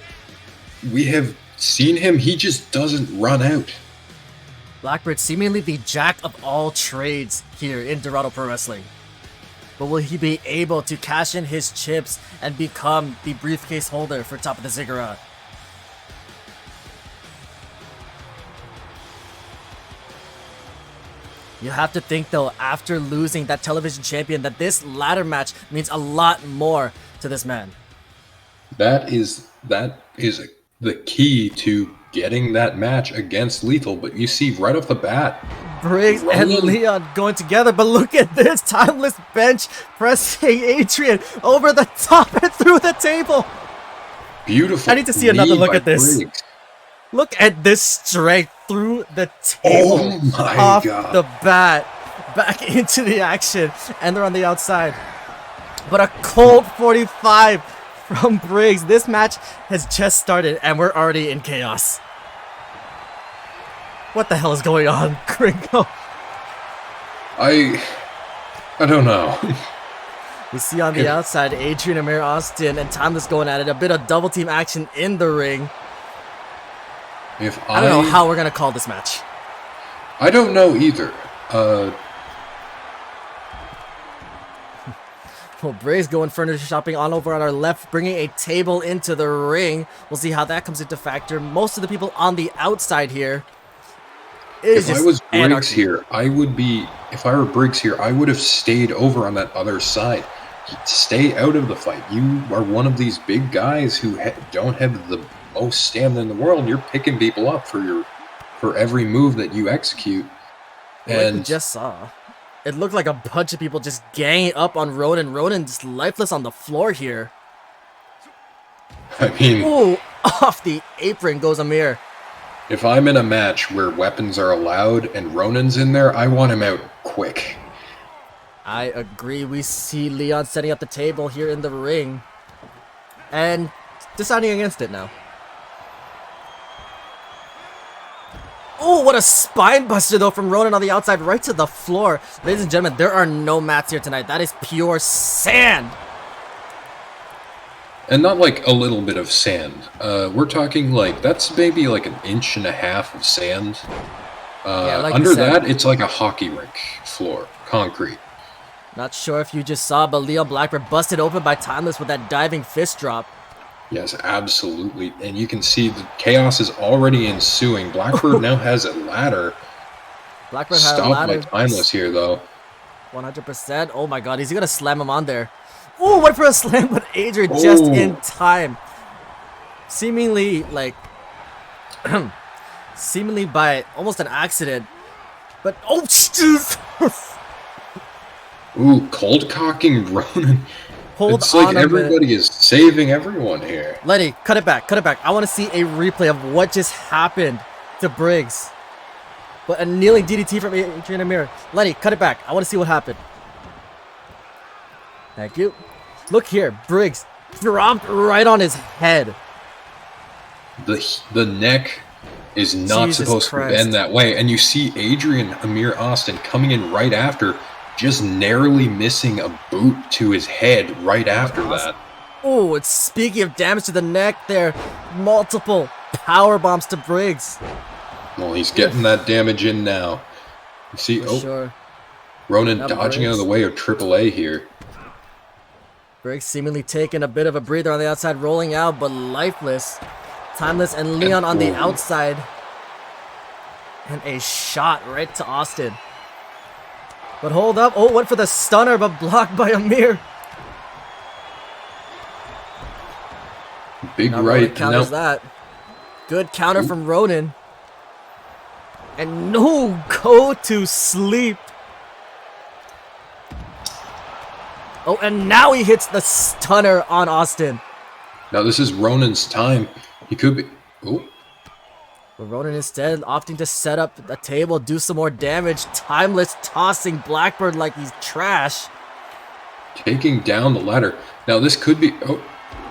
we have seen him, he just doesn't run out. Blackbird seemingly the jack of all trades here in Dorado Pro Wrestling. But will he be able to cash in his chips and become the briefcase holder for top of the Ziggurat? You have to think though, after losing that television champion, that this ladder match means a lot more to this man. That is the key to getting that match against Lethal. But you see right off the bat, Briggs and Leon going together, but look at this timeless bench pressing Adrian over the top and through the table. beautiful. I need to see another knee look by at this. Briggs. Look at this strength through the table. Oh my off God. the bat, back into the action, and they're on the outside. But a cold 45 from Briggs. This match has just started, and we're already in chaos. What the hell is going on, Gringo? I don't know. We see on the outside Adrian, Amir Austin, and Timeless going at it. A bit of double team action in the ring. If I don't know how we're gonna call this match. I don't know either. Well, Bray's going furniture shopping on over on our left, bringing a table into the ring. We'll see how that comes into factor. Most of the people on the outside here. If I was Briggs here, I would be. If I were Briggs here, I would have stayed over on that other side. Stay out of the fight. You are one of these big guys who don't have the most stamina in the world. You're picking people up for every move that you execute. Like And we just saw, it looked like a bunch of people just ganging up on Ronan. Ronan just lifeless on the floor here. I mean, Ooh, off the apron goes Amir. if I'm in a match where weapons are allowed and Ronan's in there, I want him out quick. I agree. We see Leon setting up the table here in the ring and deciding against it now. Oh, what a spine buster though from Ronan on the outside right to the floor. Ladies and gentlemen, there are no mats here tonight. That is pure sand. And not like a little bit of sand. We're talking like, that's maybe like 1.5 inches of sand. Like Under you said. that, it's like a hockey rink floor, concrete. Not sure if you just saw, but Leon Blackbird busted open by Timeless with that diving fist drop. Yes, absolutely. And you can see the chaos is already ensuing. Blackbird now has a ladder. Blackbird had a Stopped by ladder. Timeless here, though. 100%. Oh my god, he's gonna slam him on there. Oh, what for a slam, but Adrian just in time. Seemingly, like, seemingly by almost an accident. But, oh, Jesus! Ooh, cold cocking Ronan. Hold It's on like a minute. everybody is saving everyone here. Letty, cut it back, cut it back. I want to see a replay of what just happened to Briggs. But a kneeling DDT from Adrian Amir. Letty, cut it back. I want to see what happened. Thank you. Look here, Briggs dropped right on his head. The neck is not Jesus supposed Christ. to bend that way. And you see Adrian Amir Austin coming in right after, just narrowly missing a boot to his head right after that. Oh, it's speaking of damage to the neck there. Multiple power bombs to Briggs. Well, he's getting that damage in now. You see, For sure. Ronan Now dodging out of the way of AAA here. Briggs seemingly taking a bit of a breather on the outside, rolling out, but lifeless. Timeless and Leon on the outside. And a shot right to Austin. But hold up. Oh, went for the stunner, but blocked by Amir. Big Now right. Ronan counters that. Good counter from Ronan. And no, go to sleep. Oh, and now he hits the stunner on Austin. Now this is Ronan's time. He could be... Oh. But Ronan instead opting to set up a table, do some more damage. Timeless tossing Blackbird like he's trash. Taking down the ladder. Now this could be... Oh.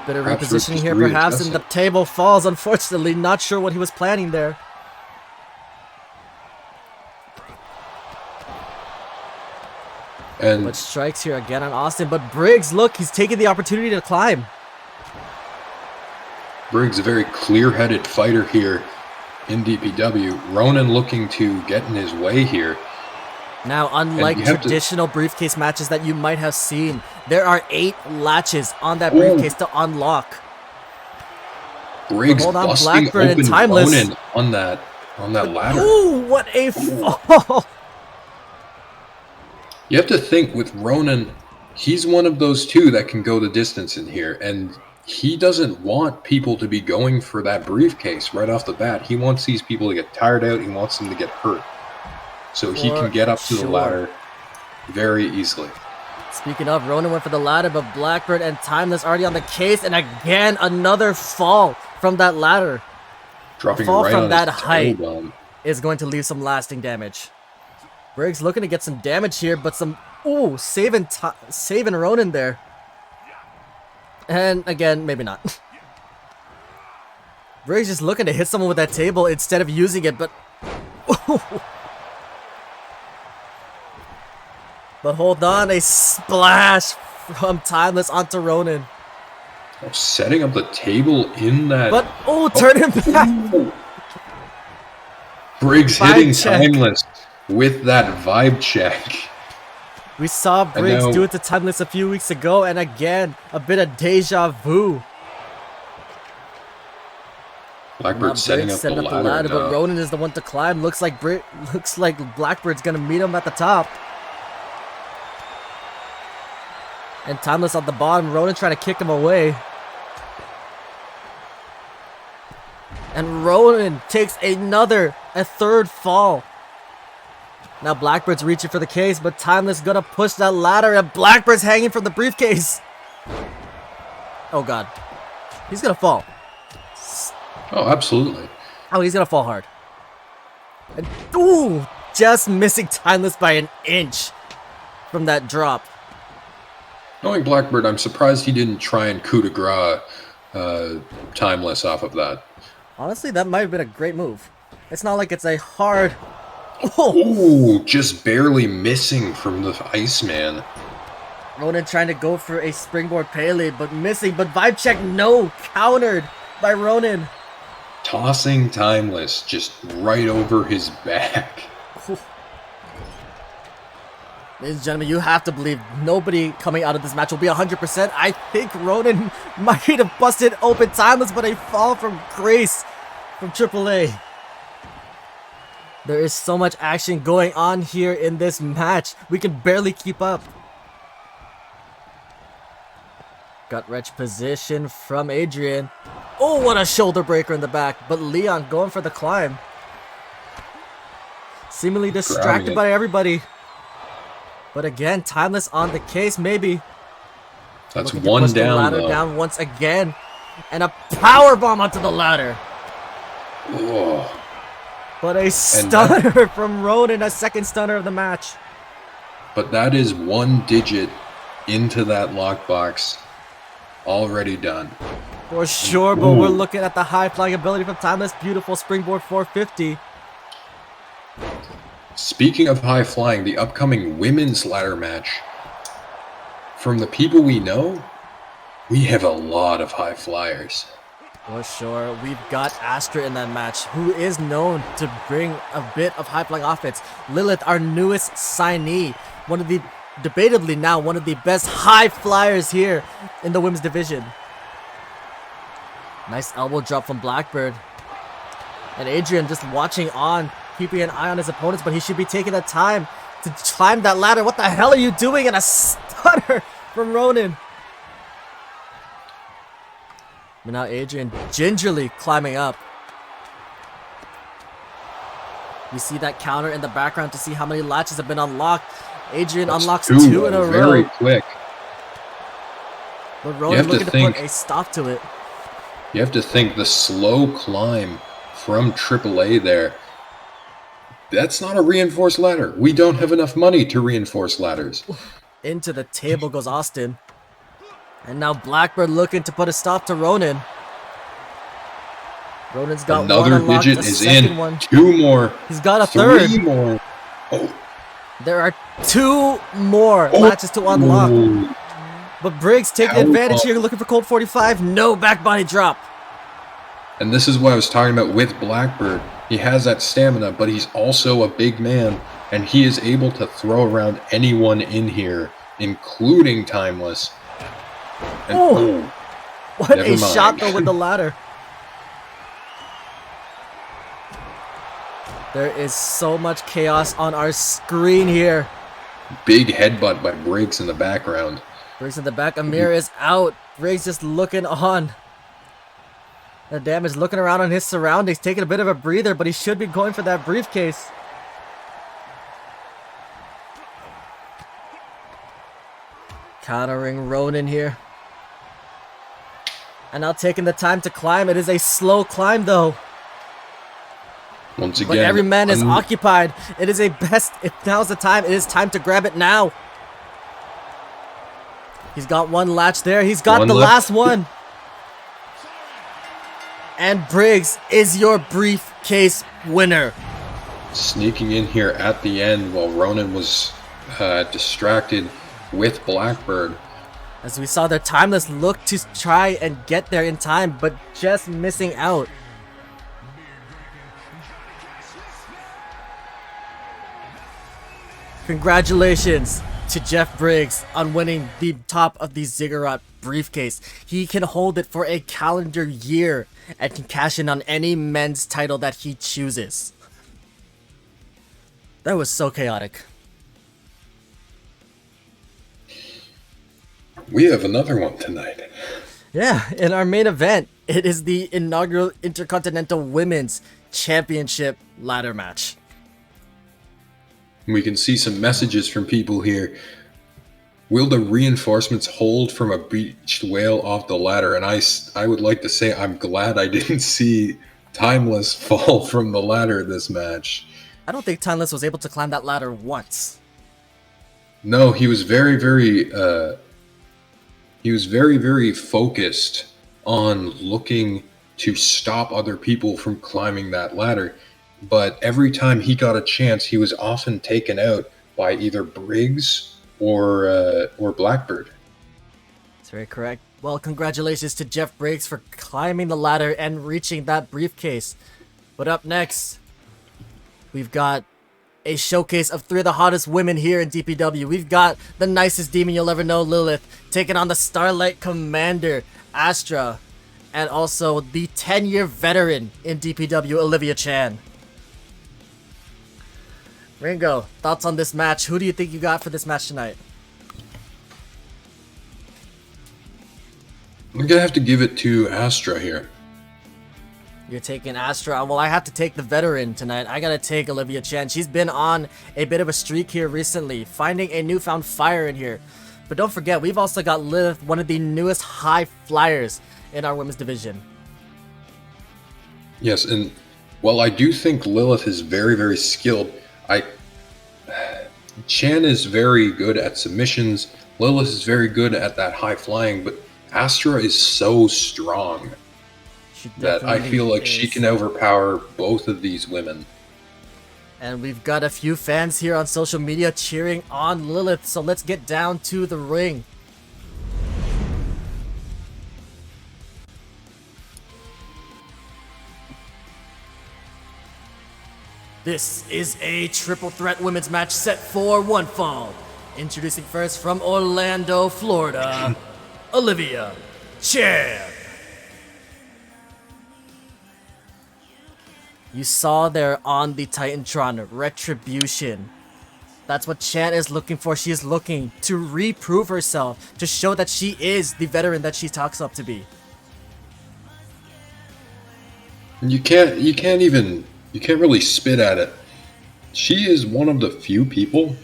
Bit of Perhaps repositioning here perhaps, and the table falls, unfortunately. Not sure what he was planning there. And But strikes here again on Austin. But Briggs, look, he's taking the opportunity to climb. Briggs, a very clear-headed fighter here in DPW. Ronan looking to get in his way here. Now, unlike traditional briefcase matches that you might have seen, there are 8 latches on that briefcase to unlock. Briggs busting Blackbird open and Timeless Ronan on that ladder. Ooh, what a fall! You have to think with Ronan, he's one of those two that can go the distance in here, and he doesn't want people to be going for that briefcase right off the bat. He wants these people to get tired out. He wants them to get hurt. So he can get up to the ladder very easily. Speaking of, Ronan went for the ladder, but Blackbird and Timeless already on the case, and again, another fall from that ladder. Dropping fall right from on that his height tailbone. is going to leave some lasting damage. Briggs looking to get some damage here, but some... Ooh, saving Ronan there. And again, maybe not. Briggs just looking to hit someone with that table instead of using it, but... But hold on, a splash from Timeless onto Ronan. Oh, setting up the table in that... But, turn him back! Briggs hitting Timeless with that vibe check. We saw Briggs do it to Timeless a few weeks ago, and again, a bit of deja vu. Blackbird setting up the ladder, but Ronan is the one to climb. Looks like Blackbird's gonna meet him at the top. And Timeless on the bottom, Ronan trying to kick him away. And Ronan takes a third fall. Now Blackbird's reaching for the case, but Timeless gonna push that ladder, and Blackbird's hanging from the briefcase. Oh god. He's gonna fall. Oh, absolutely. Oh, he's gonna fall hard. And ooh, just missing Timeless by an inch from that drop. Knowing Blackbird, I'm surprised he didn't try and coup de grace Timeless off of that. Honestly, that might have been a great move. It's not like it's a hard... Ooh, just barely missing from the Iceman. Ronan trying to go for a springboard Pele, but missing. But vibe check, no! Countered by Ronan. Tossing Timeless just right over his back. Ladies and gentlemen, you have to believe nobody coming out of this match will be 100%. I think Ronan might have busted open Timeless, but a fall from Grace from AAA. There is so much action going on here in this match. We can barely keep up. Gut wrench position from Adrian. Oh, what a shoulder breaker in the back. But Leon going for the climb. Seemingly distracted by everybody. But again, Timeless on the case, maybe. That's one down, the ladder though. Down once again. And a power bomb onto the ladder. Oh. But a stunner from Ronan, a second stunner of the match. But that is one digit into that lockbox. Already done. For sure, but we're looking at the high flying ability from Timeless. Beautiful springboard 450. Speaking of high flying, the upcoming women's ladder match. From the people we know, we have a lot of high flyers. For sure. We've got Astra in that match, who is known to bring a bit of high-flying offense. Lilith, our newest signee, debatably now, one of the best high flyers here in the women's division. Nice elbow drop from Blackbird. And Adrian just watching on, keeping an eye on his opponents, but he should be taking the time to climb that ladder. What the hell are you doing? And a stunner from Ronan. But now Adrian gingerly climbing up. You see that counter in the background to see how many latches have been unlocked. Adrian unlocks two in a row. Very quick. But Ronan looking to put a stop to it. You have to think the slow climb from AAA there. That's not a reinforced ladder. We don't have enough money to reinforce ladders. Into the table goes Austin. And now Blackbird looking to put a stop to Ronan. Ronan's got another one unlocked, digit is in. One. Two more. He's got a three third. More. Oh. There are two more latches to unlock. Oh. But Briggs taking advantage here, looking for Colt 45. No back body drop. And this is what I was talking about with Blackbird. He has that stamina, but he's also a big man, and he is able to throw around anyone in here, including Timeless. And, what a shot though with the ladder. There is so much chaos on our screen here. Big headbutt by Briggs in the background. Briggs in the back. Amir is out. Briggs just looking on. The damage looking around on his surroundings, taking a bit of a breather, but he should be going for that briefcase. Countering Ronan here. And now taking the time to climb. It is a slow climb though. Once again, but every man is occupied. It is a best. Now's the time. It is time to grab it now. He's got one latch there. He's got the last one. And Briggs is your briefcase winner. Sneaking in here at the end while Ronan was distracted with Blackbird. As we saw their Timeless look to try and get there in time, but just missing out. Congratulations to Jeff Briggs on winning the top of the Ziggurat briefcase. He can hold it for a calendar year and can cash in on any men's title that he chooses. That was so chaotic. We have another one tonight. Yeah, in our main event, it is the inaugural Intercontinental Women's Championship ladder match. We can see some messages from people here. Will the reinforcements hold from a beached whale off the ladder? And I would like to say I'm glad I didn't see Timeless fall from the ladder this match. I don't think Timeless was able to climb that ladder once. No, he was very, very focused on looking to stop other people from climbing that ladder. But every time he got a chance, he was often taken out by either Briggs or Blackbird. That's very correct. Well, congratulations to Jeff Briggs for climbing the ladder and reaching that briefcase. But up next, we've got a showcase of three of the hottest women here in DPW. We've got the nicest demon you'll ever know, Lilith, taking on the Starlight Commander, Astra, and also the 10-year veteran in DPW, Olivia Chan. Ringo, thoughts on this match? Who do you think you got for this match tonight? I'm gonna have to give it to Astra here. You're taking Astra. Well, I have to take the veteran tonight. I gotta take Olivia Chan. She's been on a bit of a streak here recently, finding a newfound fire in here. But don't forget, we've also got Lilith, one of the newest high flyers in our women's division. Yes, and while I do think Lilith is very, very skilled, Chan is very good at submissions. Lilith is very good at that high flying, but Astra is so strong that I feel like she can overpower both of these women. And we've got a few fans here on social media cheering on Lilith, so let's get down to the ring. This is a triple threat women's match set for one fall. Introducing first from Orlando, Florida, Olivia Chan. You saw there on the Titantron, Retribution. That's what Chan is looking for. She is looking to reprove herself, to show that she is the veteran that she talks up to be. You can't really spit at it. She is one of the few people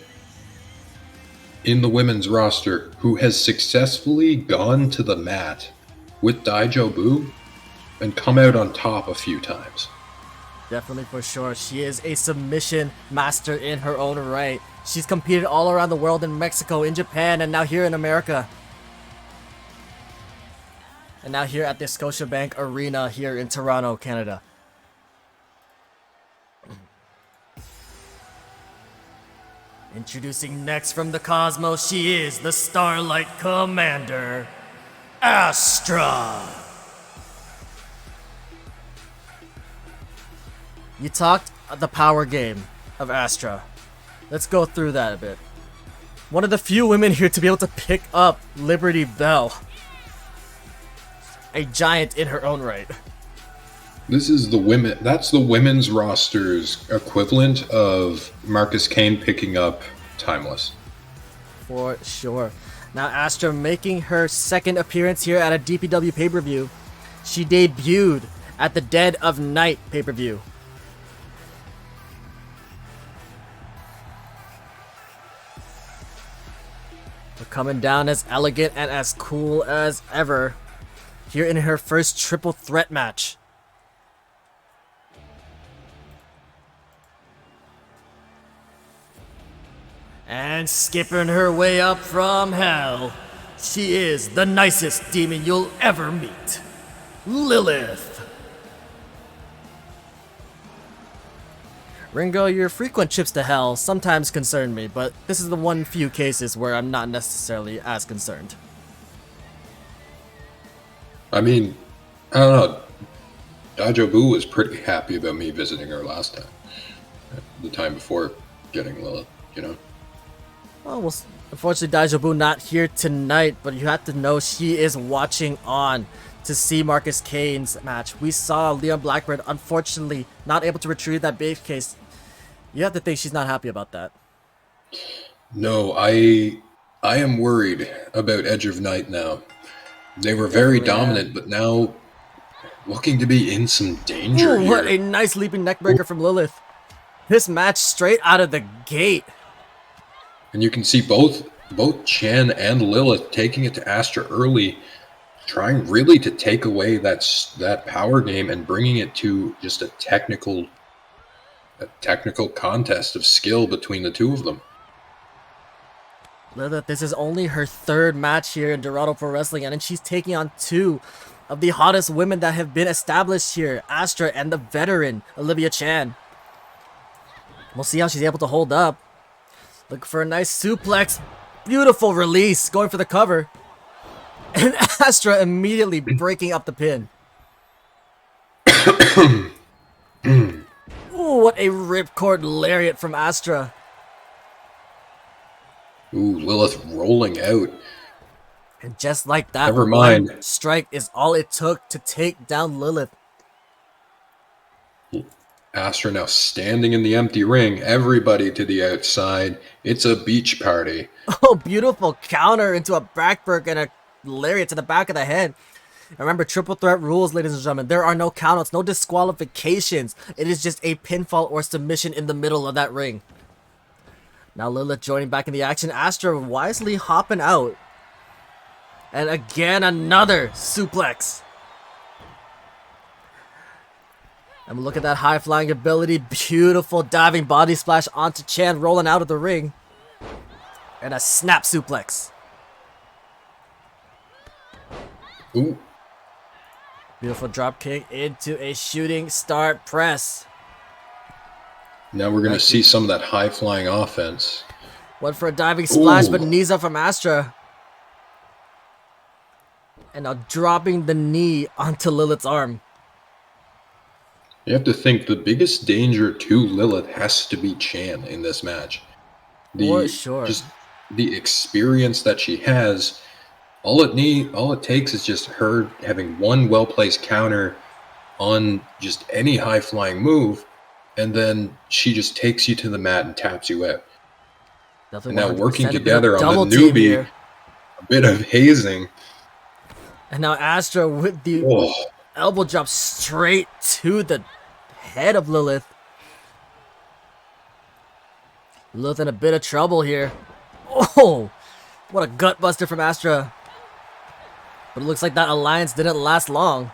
in the women's roster who has successfully gone to the mat with Daijobu and come out on top a few times. Definitely, for sure. She is a submission master in her own right. She's competed all around the world, in Mexico, in Japan, and now here in America. And now here at the Scotiabank Arena here in Toronto, Canada. Introducing next from the Cosmos, she is the Starlight Commander, Astra. You talked the power game of Astra. Let's go through that a bit. One of the few women here to be able to pick up Liberty Bell. A giant in her own right. This is the women. That's the women's roster's equivalent of Marcus Kane picking up Timeless. For sure. Now Astra making her second appearance here at a DPW pay-per-view. She debuted at the Dead of Night pay-per-view. But coming down as elegant and as cool as ever here in her first triple threat match. And skipping her way up from hell, she is the nicest demon you'll ever meet, Lilith. Ringo, your frequent trips to hell sometimes concern me, but this is the one few cases where I'm not necessarily as concerned. I mean, I don't know. Daijobu was pretty happy about me visiting her last time. The time before getting Lilith, you know? Well, unfortunately, Daijobu not here tonight, but you have to know she is watching on to see Marcus Kane's match. We saw Leon Blackbird, unfortunately, not able to retrieve that briefcase. You have to think she's not happy about that. No, I am worried about Edge of Night now. They were very dominant, but now looking to be in some danger Ooh, here. what a nice leaping neckbreaker from Lilith. This match straight out of the gate. And you can see both Chen and Lilith taking it to Astra early, trying really to take away that power game and bringing it to just a technical contest of skill between the two of them. Lilith, this is only her third match here in Dorado Pro Wrestling, and then she's taking on two of the hottest women that have been established here, Astra and the veteran, Olivia Chan. We'll see how she's able to hold up. Look for a nice suplex. Beautiful release, going for the cover. And Astra immediately breaking up the pin. Ooh, what a ripcord lariat from Astra. Ooh, Lilith rolling out. And just like that, Never mind. one strike is all it took to take down Lilith. Astra now standing in the empty ring. Everybody to the outside. It's a beach party. Oh, beautiful counter into a backbreak and a lariat to the back of the head. Remember, triple threat rules, ladies and gentlemen. There are no countouts, no disqualifications. It is just a pinfall or submission in the middle of that ring. Now Lilith joining back in the action. Astra wisely hopping out. And again, another suplex. And look at that high-flying ability. Beautiful diving body splash onto Chan, rolling out of the ring. And a snap suplex. Ooh. Beautiful drop kick into a shooting star press. Now we're going to see some of that high-flying offense. Went for a diving splash, Ooh. but knees up from Astra. And now dropping the knee onto Lilith's arm. You have to think the biggest danger to Lilith has to be Chan in this match. For sure. Just the experience that she has. All it takes is just her having one well-placed counter on just any high-flying move, and then she just takes you to the mat and taps you out. Definitely And now working 100%, a bit of together on double the team newbie, here. a bit of hazing. And now Astra with the Oh, elbow drop straight to the head of Lilith. Lilith in a bit of trouble here. Oh, what a gut buster from Astra. But it looks like that alliance didn't last long.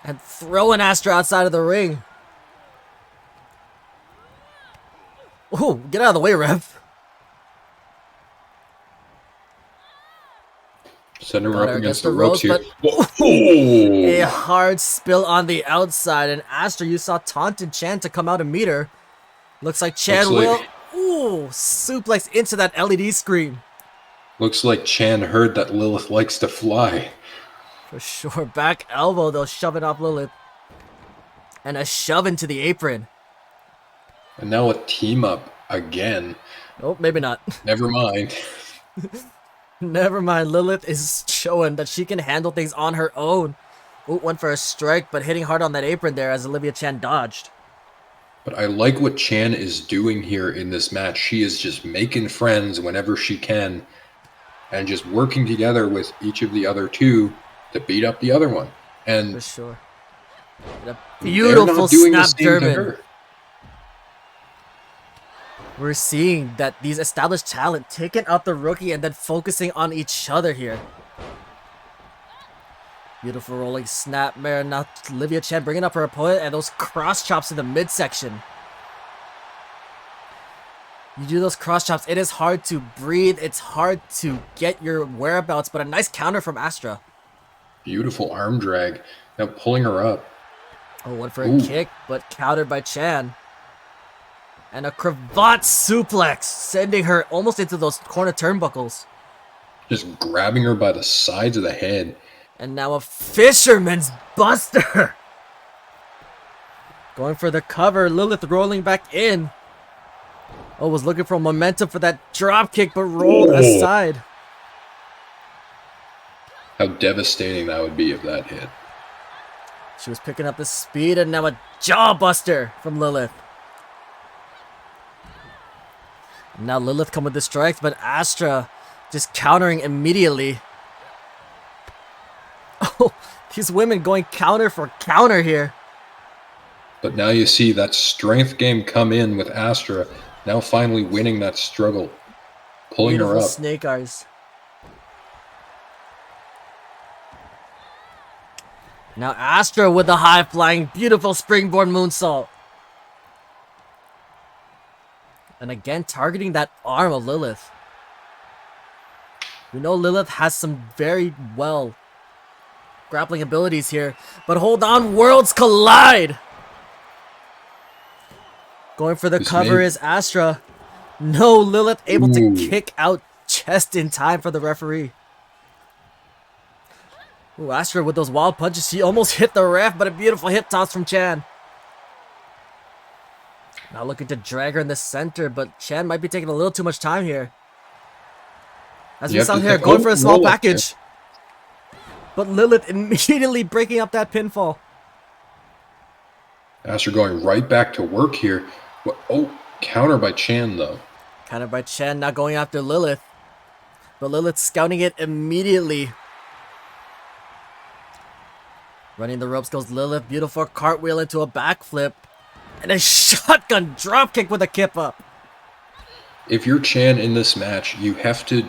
And throwing Astra outside of the ring. Oh, get out of the way, ref. setting her Got up her against against the the ropes here. ropes, A Oh, hard spill on the outside. And Astra, you saw taunted Chan to come out and meet her. Looks like Chan Looks will... like- Ooh, suplex into that LED screen. looks like Chan heard that Lilith likes to fly. For sure. Back elbow, though, shoving off Lilith. And a shove into the apron. And now a team up again. Oh, maybe not. Never mind. Never mind. Lilith is showing that she can handle things on her own. Ooh, went for a strike, but hitting hard on that apron there as Olivia Chan dodged. But I like what Chan is doing here in this match. She is just making friends whenever she can and just working together with each of the other two to beat up the other one. For And sure. And a they're beautiful not doing the snap same to German. her. We're seeing that these established talent taking out the rookie and then focusing on each other here. Beautiful rolling snap mare. Now Olivia Chen bringing up her opponent and those cross chops in the midsection. You do those cross chops, it is hard to breathe. It's hard to get your whereabouts, but a nice counter from Astra. Beautiful arm drag. Now pulling her up. Oh, went for a Ooh. kick, but countered by Chan. And a cravat suplex, sending her almost into those corner turnbuckles. Just grabbing her by the sides of the head. And now a fisherman's buster. Going for the cover, Lilith rolling back in. Oh, was looking for momentum for that drop kick, but rolled Oh. aside. How devastating that would be if that hit. She was picking up the speed, and now a jaw buster from Lilith. Now Lilith come with the strikes, but Astra just countering immediately. Oh, these women going counter for counter here. But now you see that strength game come in with Astra. Now finally winning that struggle. Pulling Beautiful her up. snake eyes. Now Astra with the high flying, beautiful springboard moonsault. And again, targeting that arm of Lilith. We know Lilith has some very well grappling abilities here. But hold on, worlds collide! Going for the This cover may- is Astra. No, Lilith able to Ooh. kick out just in time for the referee. Ooh, Astra with those wild punches. She almost hit the ref, but a beautiful hip toss from Chan. Now looking to drag her in the center, but Chan might be taking a little too much time here. As You we have saw to here, think- going oh, for a small roll up package. But Lilith immediately breaking up that pinfall. Astra going right back to work here. What? Oh, counter by Chan though. Countered by Chan, now going after Lilith. But Lilith scouting it immediately. Running the ropes goes Lilith. Beautiful cartwheel into a backflip. And a shotgun dropkick with a kip up. If you're Chan in this match, you have to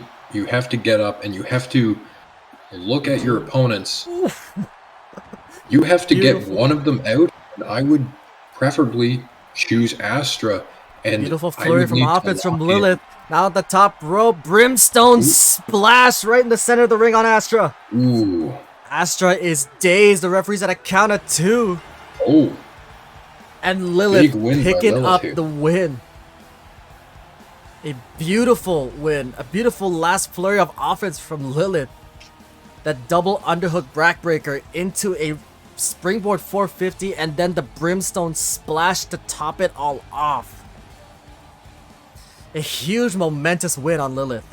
get up and you have to look at your opponents. You have to get Beautiful. one of them out, and I would preferably choose Astra. And Beautiful I flurry would from need to offense from lock in. Lilith. Now at the top rope. Brimstone splash right in the center of the ring on Astra. Ooh. Astra is dazed. The referee's at a count of 2. Oh. And Lilith Big win by picking Lilith up here. the win. A beautiful win. A beautiful last flurry of offense from Lilith. That double underhook backbreaker into a springboard 450 and then the brimstone splash to top it all off. A huge momentous win on Lilith.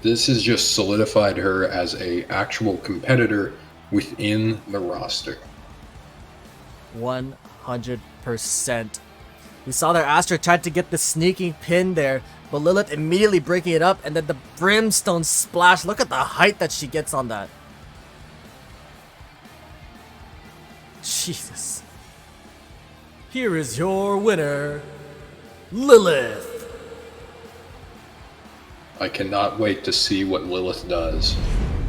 This has just solidified her as a actual competitor within the roster. 100%. We saw there Astra tried to get the sneaking pin there, but Lilith immediately breaking it up, and then the brimstone splash. Look at the height that she gets on that. Jesus. Here is your winner, Lilith. I cannot wait to see what Lilith does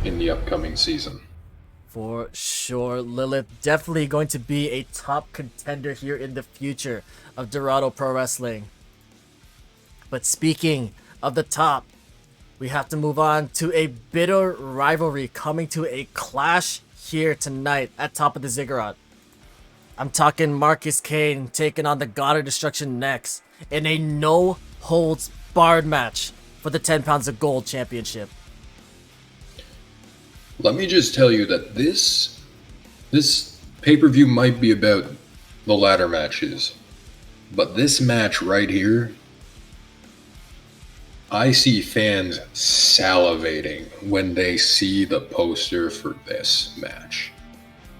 in the upcoming season. For sure, Lilith definitely going to be a top contender here in the future of Dorado Pro Wrestling. But speaking of the top, we have to move on to a bitter rivalry coming to a clash here tonight at top of the Ziggurat. I'm talking Marcus Kane taking on the God of Destruction next in a no-holds-barred match for the 10 pounds of gold championship. Let me just tell you that this pay-per-view might be about the ladder matches, but this match right here, I see fans salivating when they see the poster for this match.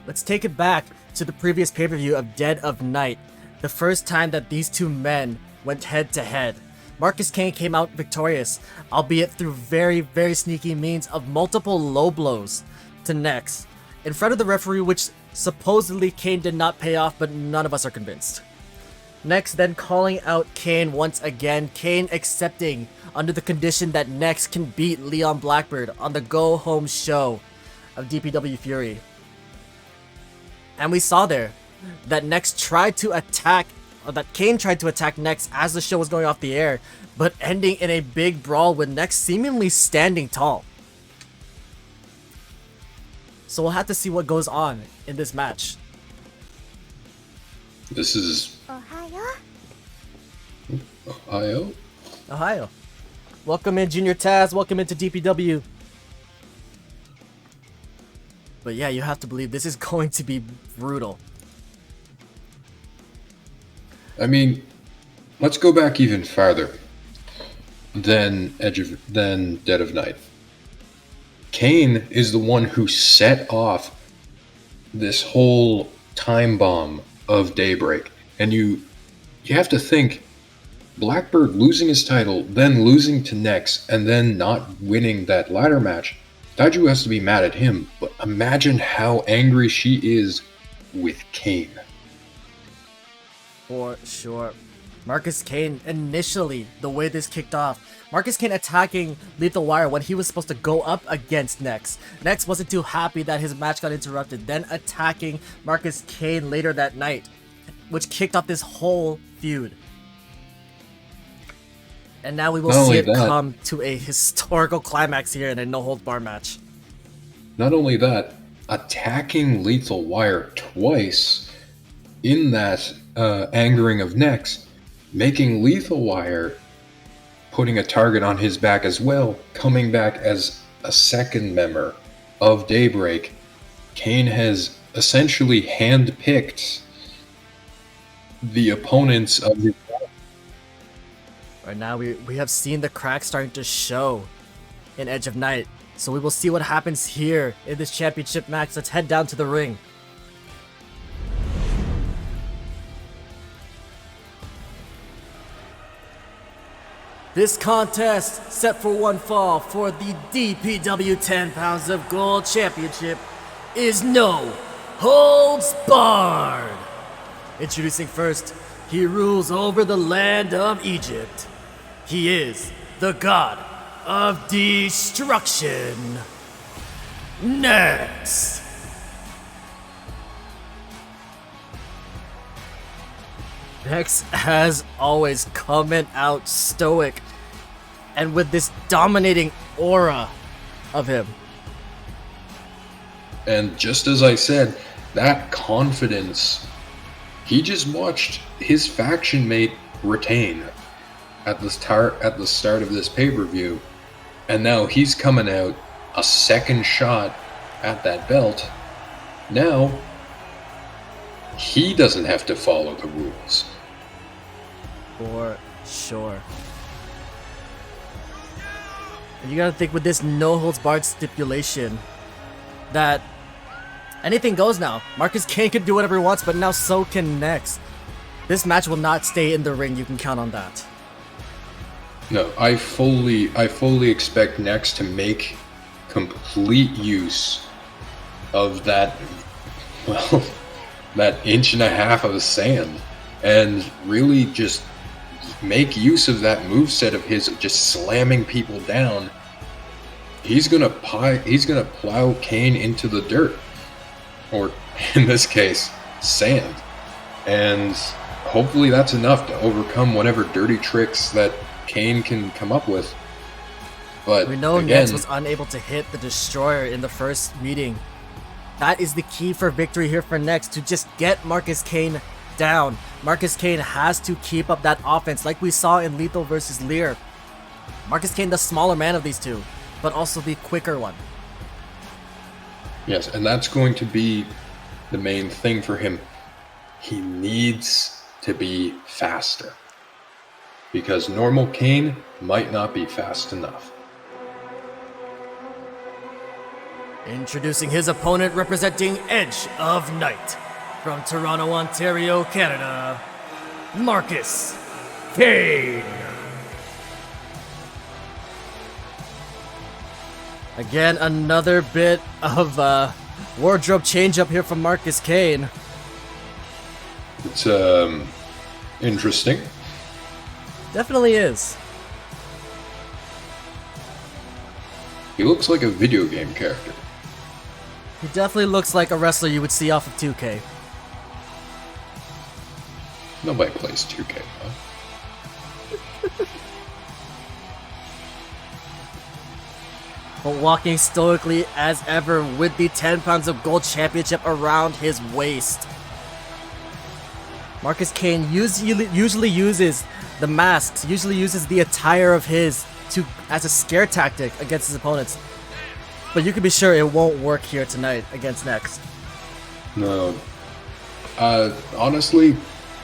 Let's take it back to the previous pay-per-view of Dead of Night, the first time that these two men went head-to-head. Marcus Kane came out victorious, albeit through very, very sneaky means of multiple low blows to necks in front of the referee, which supposedly Kane did not pay off, but none of us are convinced. Next, then calling out Kane once again, Kane accepting under the condition that Nex can beat Leon Blackbird on the go-home show of DPW Fury. And we saw there that Nex tried to attack, or that Kane tried to attack Nex as the show was going off the air, but ending in a big brawl with Nex seemingly standing tall. So we'll have to see what goes on in this match. This is Ohio? Ohio. Welcome in, Junior Taz. Welcome into DPW. But yeah, you have to believe this is going to be brutal. I mean, let's go back even farther than Dead of Night. Kane is the one who set off this whole time bomb of Daybreak. And you have to think, Blackbird losing his title, then losing to Nex, and then not winning that ladder match, Daiju has to be mad at him. But imagine how angry she is with Kane. For sure. Marcus Kane, initially, the way this kicked off, Marcus Kane attacking Lethal Wire when he was supposed to go up against Nex. Nex wasn't too happy that his match got interrupted, then attacking Marcus Kane later that night, which kicked off this whole feud. And now we will see it come to a historical climax here in a no-hold-bar match. Not only that, attacking Lethal Wire twice in that angering of Nex, making Lethal Wire putting a target on his back as well, coming back as a second member of Daybreak. Kane has essentially handpicked the opponents of his. Right now, we have seen the cracks starting to show in Edge of Night. So we will see what happens here in this championship match. Let's head down to the ring. This contest set for one fall for the DPW 10 pounds of gold championship is no holds barred. Introducing first, he rules over the land of Egypt. He is the god of destruction. Next. Next, as always, coming out stoic and with this dominating aura of him. And just as I said, that confidence, he just watched his faction mate retain at the start of this pay-per-view, and now he's coming out a second shot at that belt, Now, he doesn't have to follow the rules. For sure. And you gotta think with this no-holds-barred stipulation that anything goes now. Marcus Kane can do whatever he wants, but now so can Nex. This match will not stay in the ring, you can count on that. No, I fully expect Nex to make complete use of that, well, that inch and a half of sand, and really just make use of that moveset of his of just slamming people down. He's gonna plow Kane into the dirt, or in this case, sand, and hopefully that's enough to overcome whatever dirty tricks that Kane can come up with. But we know again, Nex was unable to hit the Destroyer in the first meeting. That is the key for victory here for Nex, to just get Marcus Kane down. Marcus Kane has to keep up that offense like we saw in Lethal versus Lear. Marcus Kane, the smaller man of these two, but also the quicker one. yes, and that's going to be the main thing for him. He needs to be faster, because normal Kane might not be fast enough. Introducing his opponent, representing Edge of Night, from Toronto, Ontario, Canada, Marcus Kane. Again, another bit of wardrobe change up here from Marcus Kane. It's interesting. Definitely is. He looks like a video game character. He definitely looks like a wrestler you would see off of 2K. Nobody plays 2K, huh? But walking stoically as ever with the 10 pounds of gold championship around his waist. Marcus Kane usually uses the masks, usually uses the attire of his as a scare tactic against his opponents. But you can be sure it won't work here tonight against Nex. No. Honestly,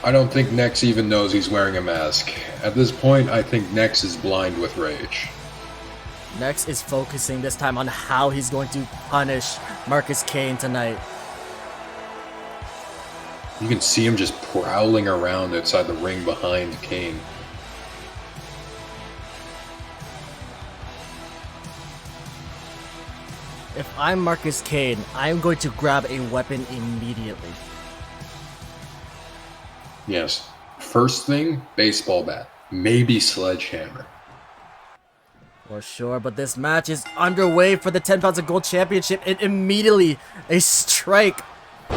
I don't think Nex even knows he's wearing a mask. At this point, I think Nex is blind with rage. Nex is focusing this time on how he's going to punish Marcus Kane tonight. You can see him just prowling around outside the ring behind Kane. If I'm Marcus Kane, I'm going to grab a weapon immediately. Yes. First thing, baseball bat. Maybe sledgehammer. For sure, but this match is underway for the 10 pounds of gold championship, and immediately a strike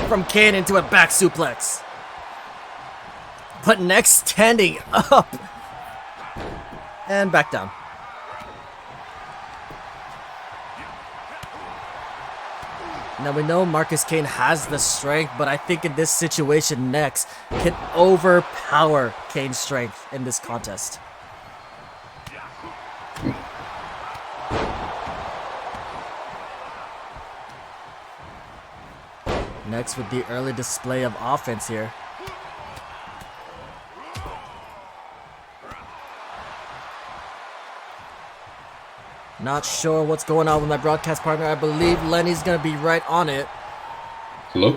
from Kane into a back suplex. But Nex standing up and back down. Now we know Marcus Kane has the strength, but I think in this situation, Nex can overpower Kane's strength in this contest. Next with the early display of offense here. Not sure what's going on with my broadcast partner. I believe Lenny's gonna be right on it. Hello?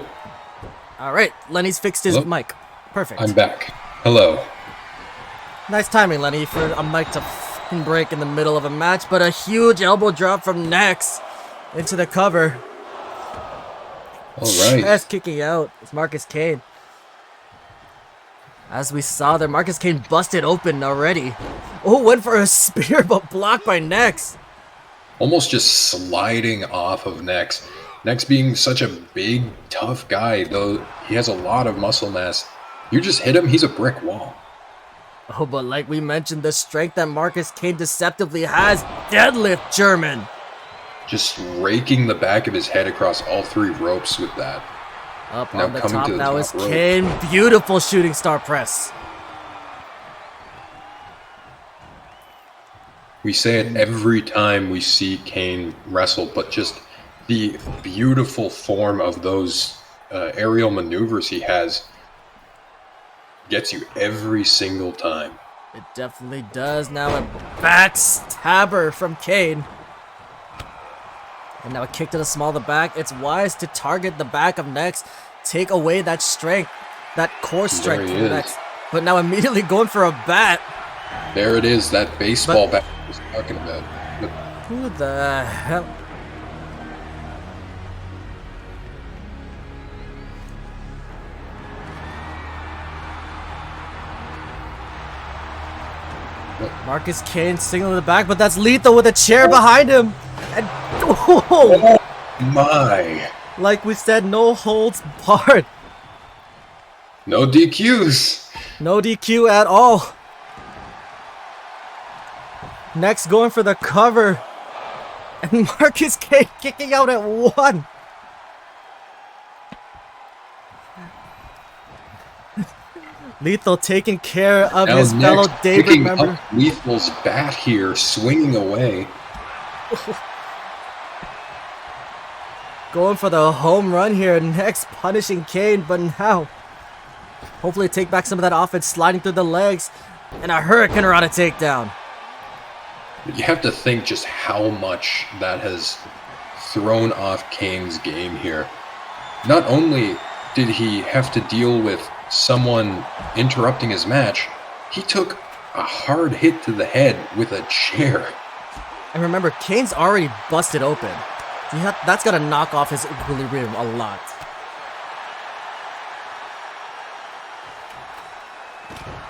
Alright, Lenny's fixed his Hello? mic. Perfect. I'm back. Hello. Nice timing, Lenny, for a mic to f***ing break in the middle of a match, but a huge elbow drop from Nex into the cover. Alright. Chest kicking out. It's Marcus Kane. As we saw there, Marcus Kane busted open already. Oh, went for a spear, but blocked by Nex. Almost just sliding off of Nex. Nex being such a big, tough guy, though he has a lot of muscle mass. You just hit him, he's a brick wall. Oh, but like we mentioned, the strength that Marcus Kane deceptively has. Deadlift German. Just raking the back of his head across all three ropes with that. Up Now on the coming top to the now top is rope. Kane. Beautiful shooting star press. We say it every time we see Kane wrestle, but just The beautiful form of those aerial maneuvers he has gets you every single time. It definitely does. Now a backstabber from Kane. And now a kick to the small of the back. It's wise to target the back of Nex. Take away that strength, that core strength from Nex. But now immediately going for a bat. There it is, that baseball bat I was talking about. But who the hell? Marcus Kane signaling the back, but that's lethal with a chair behind him. And oh my! Like we said, no holds barred. No DQs. No DQ at all. Next going for the cover. And Marcus Kane kicking out at 1. Lethal taking care of now his fellow David member. Lethal's bat here, swinging away. Going for the home run here. Next punishing Kane, but now hopefully take back some of that offense, sliding through the legs. And a Hurricane Rana takedown. You have to think just how much that has thrown off Kane's game here. Not only did he have to deal with someone interrupting his match, he took a hard hit to the head with a chair. And remember, Kane's already busted open. That's got to knock off his equilibrium a lot.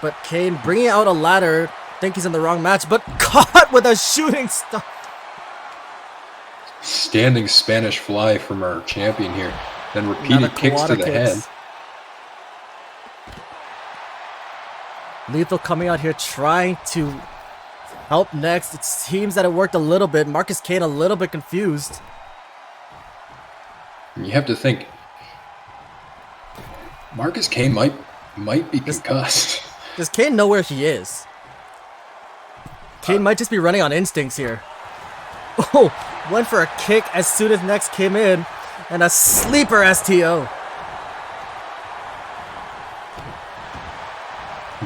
But Kane bringing out a ladder. Think he's in the wrong match, but caught with a shooting star. Standing Spanish fly from our champion here. Then repeated kicks to the head. Lethal coming out here trying to help Next. It seems that it worked a little bit. Marcus Kane a little bit confused. You have to think Marcus Kane might be concussed. Does Kane know where he is? Kane might just be running on instincts here. Oh, went for a kick as soon as Next came in. And a sleeper STO.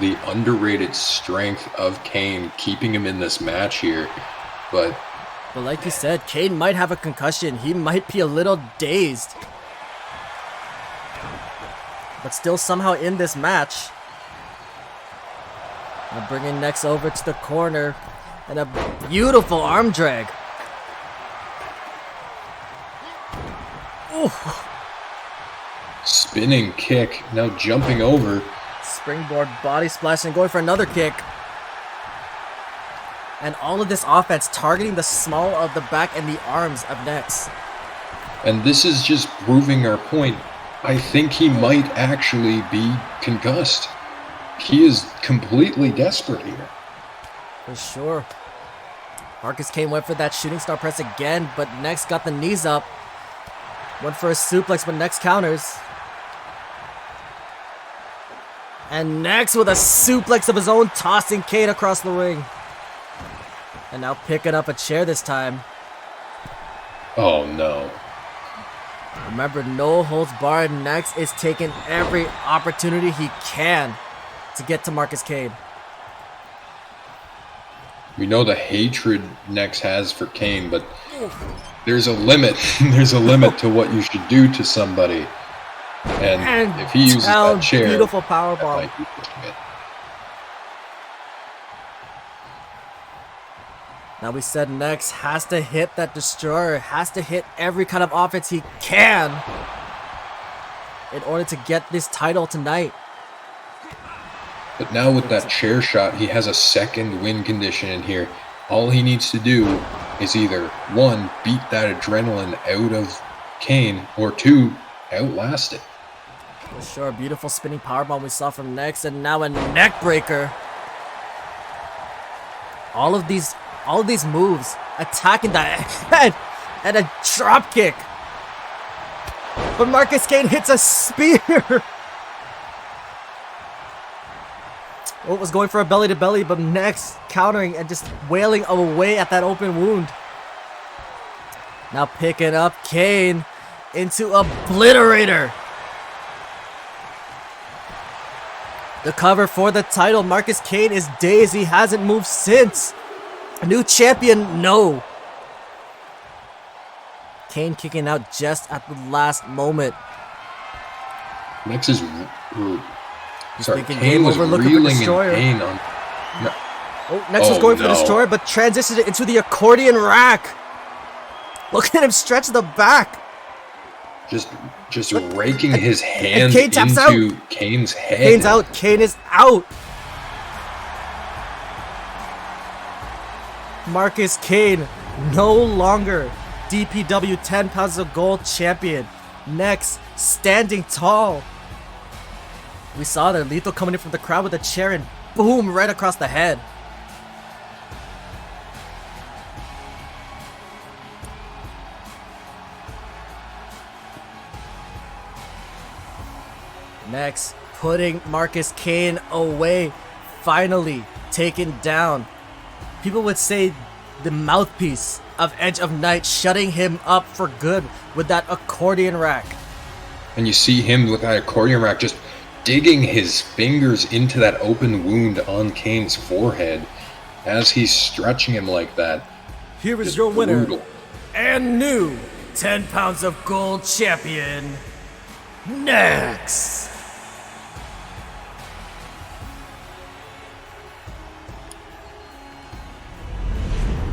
The underrated strength of Kane keeping him in this match here. But like you said, Kane might have a concussion. He might be a little dazed. But still somehow in this match. Now bringing Next over to the corner. And a beautiful arm drag. Ooh. Spinning kick. Now jumping over. Springboard body splash and going for another kick. And all of this offense targeting the small of the back and the arms of Nex. And this is just proving our point. I think he might actually be concussed. He is completely desperate here. For sure. Marcus Kane went for that shooting star press again, but Nex got the knees up. Went for a suplex, but Nex counters. And Nex with a suplex of his own, tossing Kane across the ring. And now picking up a chair this time. Oh no. Remember, no holds barred. Nex is taking every opportunity he can to get to Marcus Kane. We know the hatred Nex has for Kane, but there's a limit. There's a limit to what you should do to somebody. And if he uses that chair, beautiful powerbomb. might be pushing it. Now we said Nex has to hit that destroyer, has to hit every kind of offense he can in order to get this title tonight. But now with that chair shot, he has a second win condition in here. All he needs to do is either, 1, beat that adrenaline out of Kane, or 2, outlast it. For sure, beautiful spinning powerbomb we saw from Nex, and now a neck breaker. All of these moves, attacking the head, and a drop kick. But Marcus Kane hits a spear. Was going for a belly to belly, but Nex countering and just wailing away at that open wound. Now picking up Kane into Obliterator. The cover for the title. Marcus Kane is dazed. He hasn't moved since. A new champion, no. Kane kicking out just at the last moment. Next is... Sorry, thinking Kane game was over, looking for reeling in Destroyer. pain on... No. Oh, Nex was going for the Destroyer, but transitioned it into the accordion rack. Look at him stretch the back. Just raking his hand Kane taps into out. Kane's head. Kane's out. Kane is out. Marcus Kane, no longer DPW 10 pounds of gold champion. Next, standing tall. We saw that Lethal coming in from the crowd with a chair and boom, right across the head. Next, putting Marcus Kane away. Finally taken down. People would say the mouthpiece of Edge of Night, shutting him up for good with that accordion rack. And you see him with that accordion rack just digging his fingers into that open wound on Kane's forehead as he's stretching him like that. Here is Just your winner brutal. and new 10 pounds of gold champion, Nex.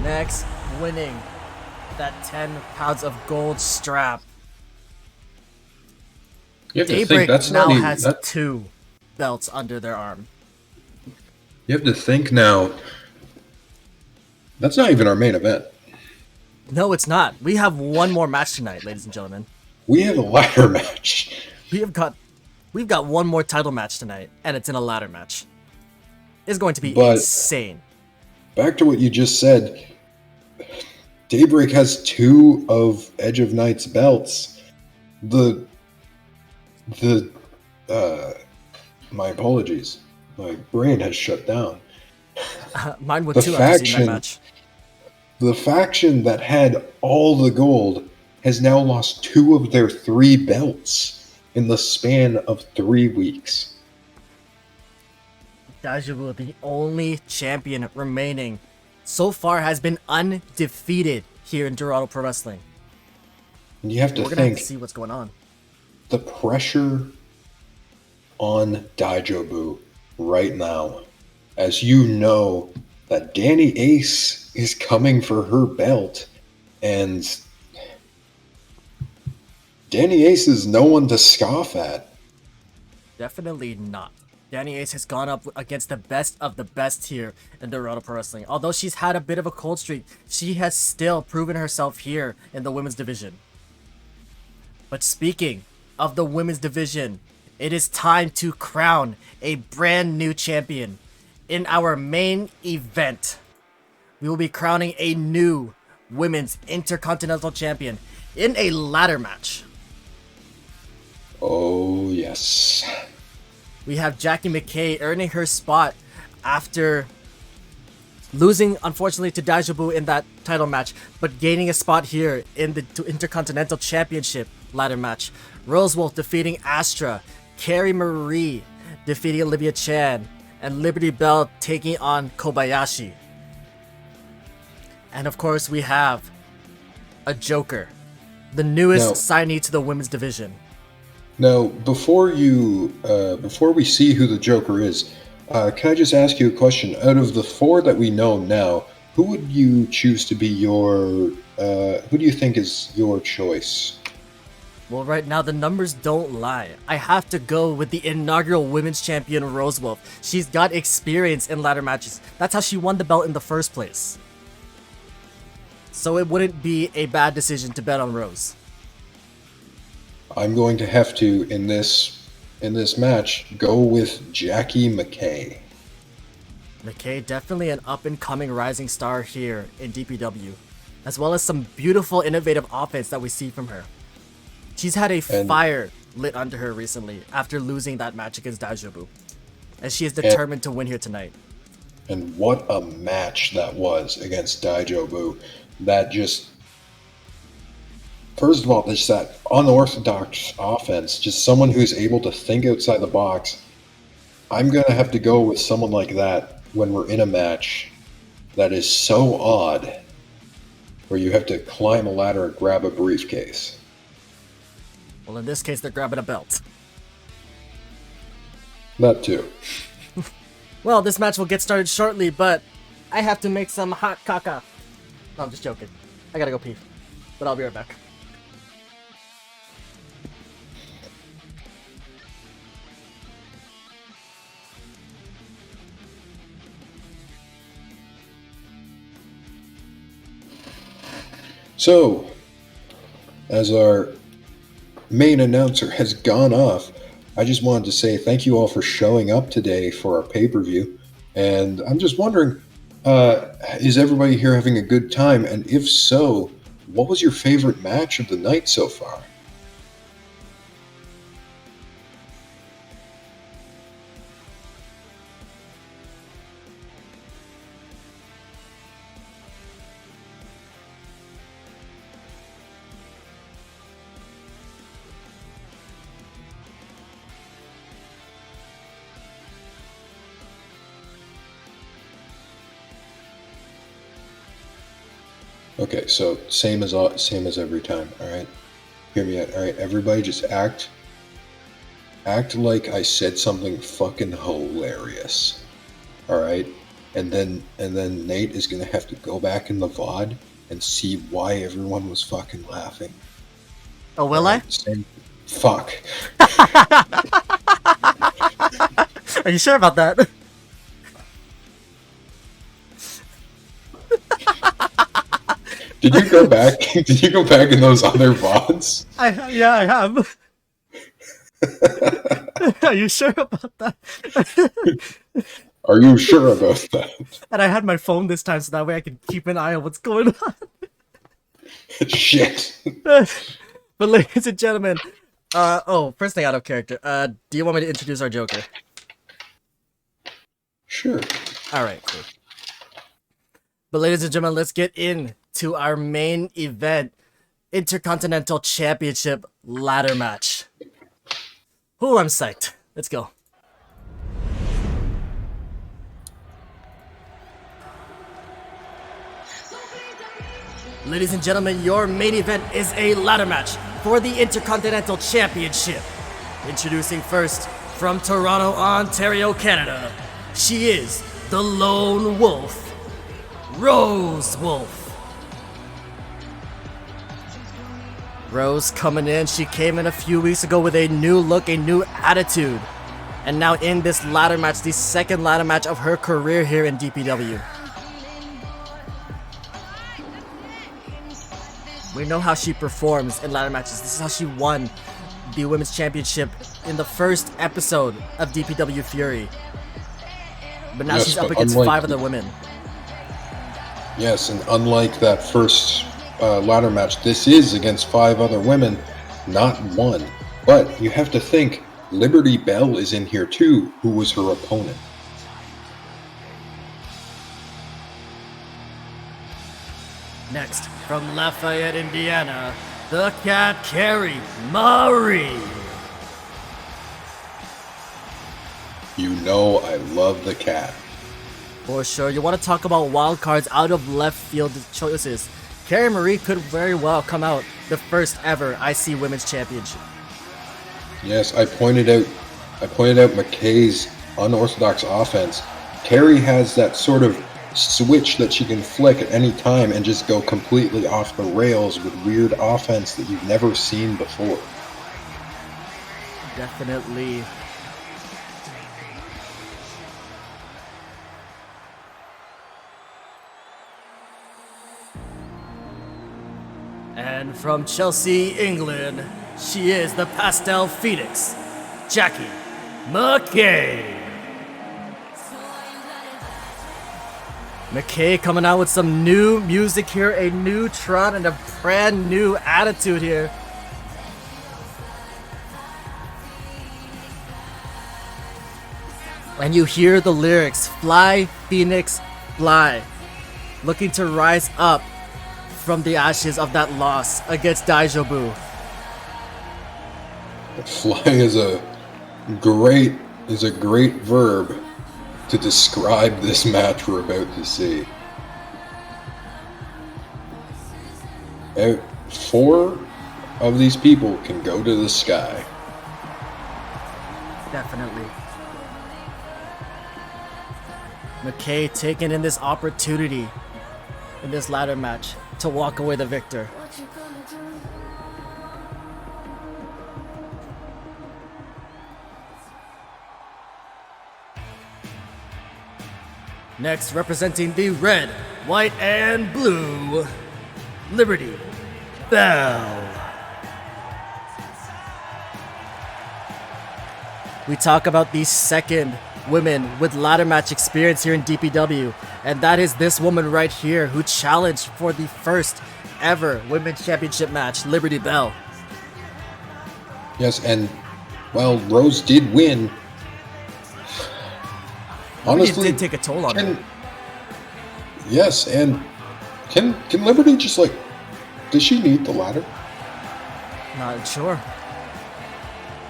Nex winning that 10 pounds of gold strap. You have to think Daybreak that's now not even, has that, 2 belts under their arm. you have to think now. That's not even our main event. No, it's not. We have one more match tonight, ladies and gentlemen. We have a ladder match. We've got one more title match tonight, and it's in a ladder match. It's going to be But- insane. Back to what you just said. Daybreak has 2 of Edge of Night's belts. My apologies. My brain has shut down. Mine would The too after seeing that faction- match. The faction that had all the gold has now lost 2 of their 3 belts in the span of 3 weeks. Daijoubu, the only champion remaining so far, has been undefeated here in Dorado Pro Wrestling. And you have to We're gonna have think to see what's going on. the pressure on Daijobu right now, as you know that Danny Ace is coming for her belt, and Danny Ace is no one to scoff at. Definitely not. Danny Ace has gone up against the best of the best here in Dorado Pro Wrestling. Although she's had a bit of a cold streak, she has still proven herself here in the women's division. But speaking of the women's division, it is time to crown a brand new champion. In our main event, we will be crowning a new women's intercontinental champion in a ladder match. Oh, yes. We have Jackie McKay earning her spot after losing, unfortunately, to Daijobu in that title match, but gaining a spot here in the Intercontinental Championship ladder match. Rosewolf defeating Astra, Carrie Marie defeating Olivia Chan, and Liberty Bell taking on Kobayashi. And of course, we have a Joker, the newest No. signee to the women's division. Now, before we see who the Joker is, can I just ask you a question? Out of the 4 that we know now, who would you choose to be your? Who do you think is your choice? Well, right now, the numbers don't lie. I have to go with the inaugural women's champion, Rosewolf. She's got experience in ladder matches. That's how she won the belt in the first place. So it wouldn't be a bad decision to bet on Rose. I'm going to have to in this match go with Jackie McKay. McKay, definitely an up-and-coming rising star here in DPW, as well as some beautiful, innovative offense that we see from her. She's had a And- fire lit under her recently after losing that match against Daijobu, and she is determined to win here tonight. And what a match that was against Daijobu. That just First of all, there's that unorthodox offense, just someone who's able to think outside the box. I'm going to have to go with someone like that when we're in a match that is so odd, where you have to climb a ladder and grab a briefcase. Well, in this case, they're grabbing a belt. That too. Well, this match will get started shortly, but I have to make some hot caca. No, I'm just joking. I gotta go pee. But I'll be right back. So, as our main announcer has gone off, I just wanted to say thank you all for showing up today for our pay-per-view. And I'm just wondering, is everybody here having a good time? And if so, what was your favorite match of the night so far? Okay, so same as every time. All right, hear me out. All right, everybody, just act like I said something fucking hilarious. All right, and then Nate is gonna have to go back in the VOD and see why everyone was fucking laughing. Oh, will I? Fuck. Are you sure about that? Did you go back? Did you go back in those other VODs? Yeah, I have. Are you sure about that? Are you sure about that? And I had my phone this time, so that way I can keep an eye on what's going on. Shit. But ladies and gentlemen, first thing out of character. Do you want me to introduce our Joker? Sure. All right, cool. But ladies and gentlemen, let's get into our main event, Intercontinental Championship ladder match. Ooh, I'm psyched. Let's go. Ladies and gentlemen, your main event is a ladder match for the Intercontinental Championship. Introducing first, from Toronto, Ontario, Canada, she is the Lone Wolf, Rose Wolf. Rose coming in, she came in a few weeks ago with a new look, a new attitude. And now in this ladder match, the second ladder match of her career here in DPW. We know how she performs in ladder matches. This is how she won the Women's Championship in the first episode of DPW Fury. But now she's up against 5 other women. Yes, and unlike that first ladder match, this is against 5 other women, not one. But you have to think, Liberty Bell is in here too, who was her opponent. Next, from Lafayette, Indiana, the Cat Carrie Marie. You know I love the cat. For sure, you want to talk about wild cards out of left field choices. Carrie Marie could very well come out the first ever IC Women's Championship. Yes, I pointed out McKay's unorthodox offense. Carrie has that sort of switch that she can flick at any time and just go completely off the rails with weird offense that you've never seen before. Definitely. And from Chelsea, England, she is the Pastel Phoenix, Jackie McKay. McKay coming out with some new music here, a new trot and a brand new attitude here. And you hear the lyrics, fly, Phoenix, fly. Looking to rise up from the ashes of that loss against Daijobu. Fly is a great verb to describe this match we're about to see. 4 of these people can go to the sky. Definitely. McKay taking in this opportunity in this ladder match to walk away the victor. Next, representing the red, white, and blue, Liberty Bell. We talk about the second women with ladder match experience here in DPW, and that is this woman right here who challenged for the first ever women's championship match, Liberty Bell. Yes, and while Rose did win, honestly, it did take a toll on her. Yes, and can Liberty just does she need the ladder? Not sure.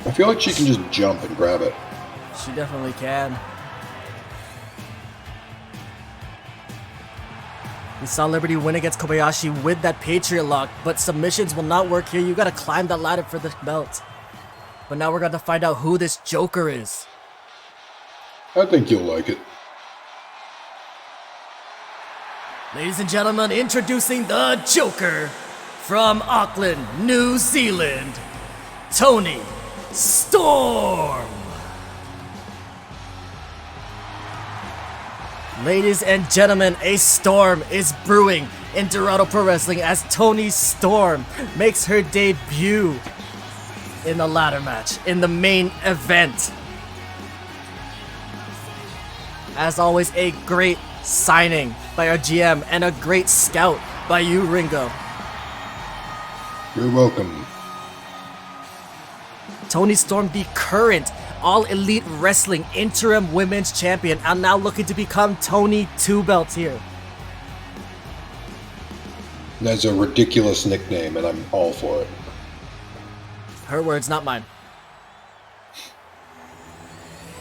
I feel like she can just jump and grab it. She definitely can. We saw Liberty win against Kobayashi with that Patriot lock, but submissions will not work here. You gotta climb that ladder for the belt. But now we're gonna find out who this Joker is. I think you'll like it. Ladies and gentlemen, introducing the Joker from Auckland, New Zealand, Tony Storm. Ladies and gentlemen, a storm is brewing in Dorado Pro Wrestling as Tony Storm makes her debut in the ladder match in the main event. As always, a great signing by our GM and a great scout by you, Ringo. You're welcome. Tony Storm, the current All Elite Wrestling interim women's champion, and now looking to become Tony Two Belts here. That's a ridiculous nickname, and I'm all for it. Her words, not mine.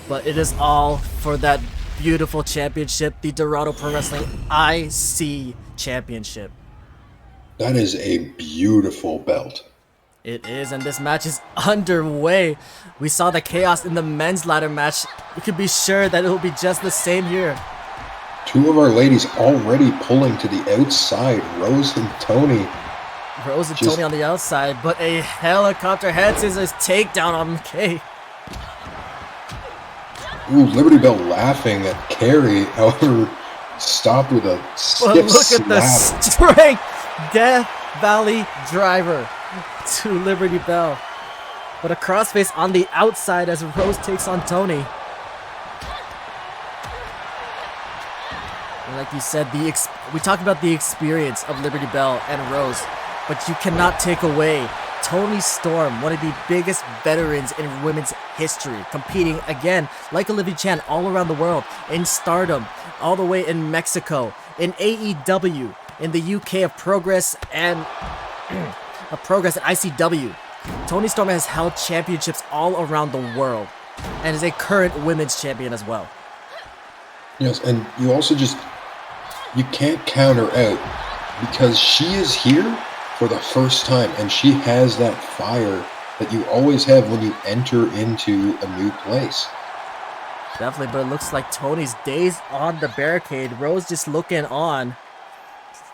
But it is all for that beautiful championship, the Dorado Pro Wrestling IC Championship. That is a beautiful belt. It is, and this match is underway. We saw the chaos in the men's ladder match. We can be sure that it will be just the same here. 2 of our ladies already pulling to the outside. Rose and Tony. Rose and Tony on the outside, but a helicopter head scissors takedown on McKay. Ooh, Liberty Bell laughing at Carrie, however, stopped with a stiff But look slap. at the strength! Death Valley driver to Liberty Bell. But a crossface on the outside as Rose takes on Tony. And like you said, we talked about the experience of Liberty Bell and Rose, but you cannot take away Tony Storm, one of the biggest veterans in women's history, competing again, like Olivia Chan, all around the world, in Stardom, all the way in Mexico, in AEW, in the UK of Progress and Progress at ICW. Tony Storm has held championships all around the world and is a current women's champion as well. Yes, and you also you can't count her out because she is here for the first time, and she has that fire that you always have when you enter into a new place. Definitely, but it looks like Tony's days on the barricade. Rose just looking on,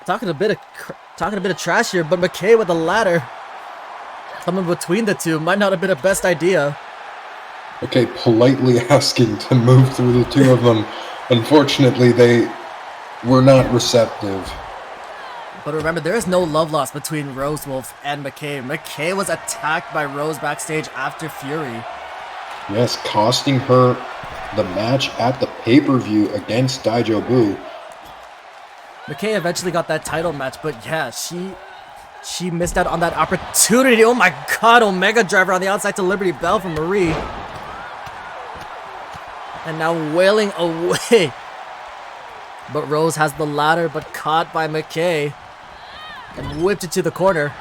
talking a bit of trash here, but McKay with a ladder coming between the two might not have been the best idea. Okay, politely asking to move through the 2 of them. Unfortunately, they were not receptive. But remember, there is no love lost between Rose Wolf and McKay. McKay was attacked by Rose backstage after Fury. Yes, costing her the match at the pay-per-view against Daijobu. McKay eventually got that title match, but yeah, she missed out on that opportunity. Oh my god, Omega Driver on the outside to Liberty Bell from Marie. And now wailing away. But Rose has the ladder, but caught by McKay. and whipped it to the corner.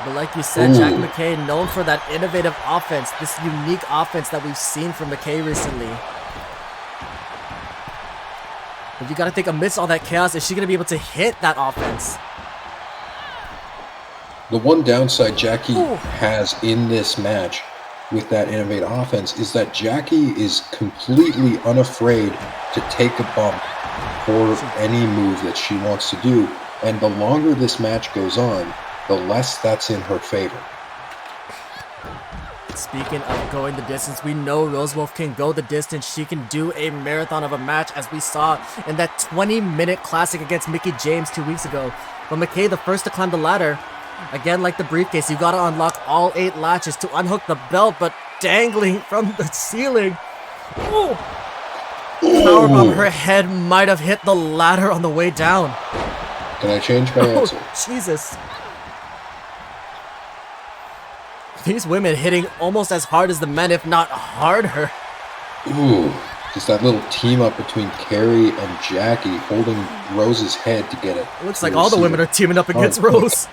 But like you said, Jackie McKay, known for that innovative offense, this unique offense that we've seen from McKay recently. But you gotta think, amidst all that chaos, is she gonna be able to hit that offense? The one downside Jackie has in this match with that innovative offense is that Jackie is completely unafraid to take a bump for any move that she wants to do. And the longer this match goes on, the less that's in her favor. Speaking of going the distance, we know Rose Wolf can go the distance. She can do a marathon of a match, as we saw in that 20-minute classic against Mickie James 2 weeks ago. But McKay, the first to climb the ladder. Again, like the briefcase, you gotta unlock all 8 latches to unhook the belt, but dangling from the ceiling. Ooh. Powerbomb, her head might have hit the ladder on the way down. Can I change my answer? Jesus. These women hitting almost as hard as the men, if not harder. Ooh, just that little team up between Carrie and Jackie holding Rose's head to get it. It looks like all the women are teaming up against Rose.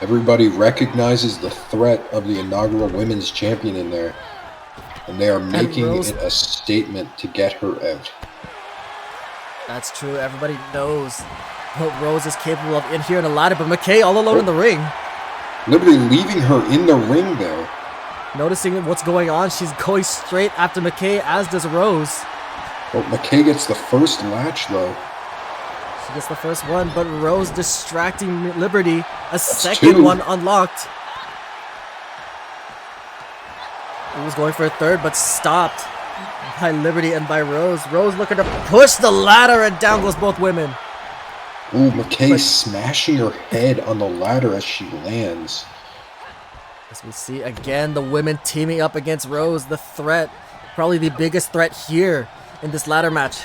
Everybody recognizes the threat of the inaugural women's champion in there. And they are making it a statement to get her out. That's true. Everybody knows what Rose is capable of in here in a ladder, but McKay all alone in the ring. Liberty leaving her in the ring there. Noticing what's going on, she's going straight after McKay, as does Rose. Well, McKay gets the first latch, though. She gets the first one, but Rose distracting Liberty. A second one unlocked. He was going for a third, but stopped by Liberty and by Rose. Rose looking to push the ladder, and down goes both women. Ooh, McKay smashing her head on the ladder as she lands. As we see again, the women teaming up against Rose, the threat, probably the biggest threat here in this ladder match.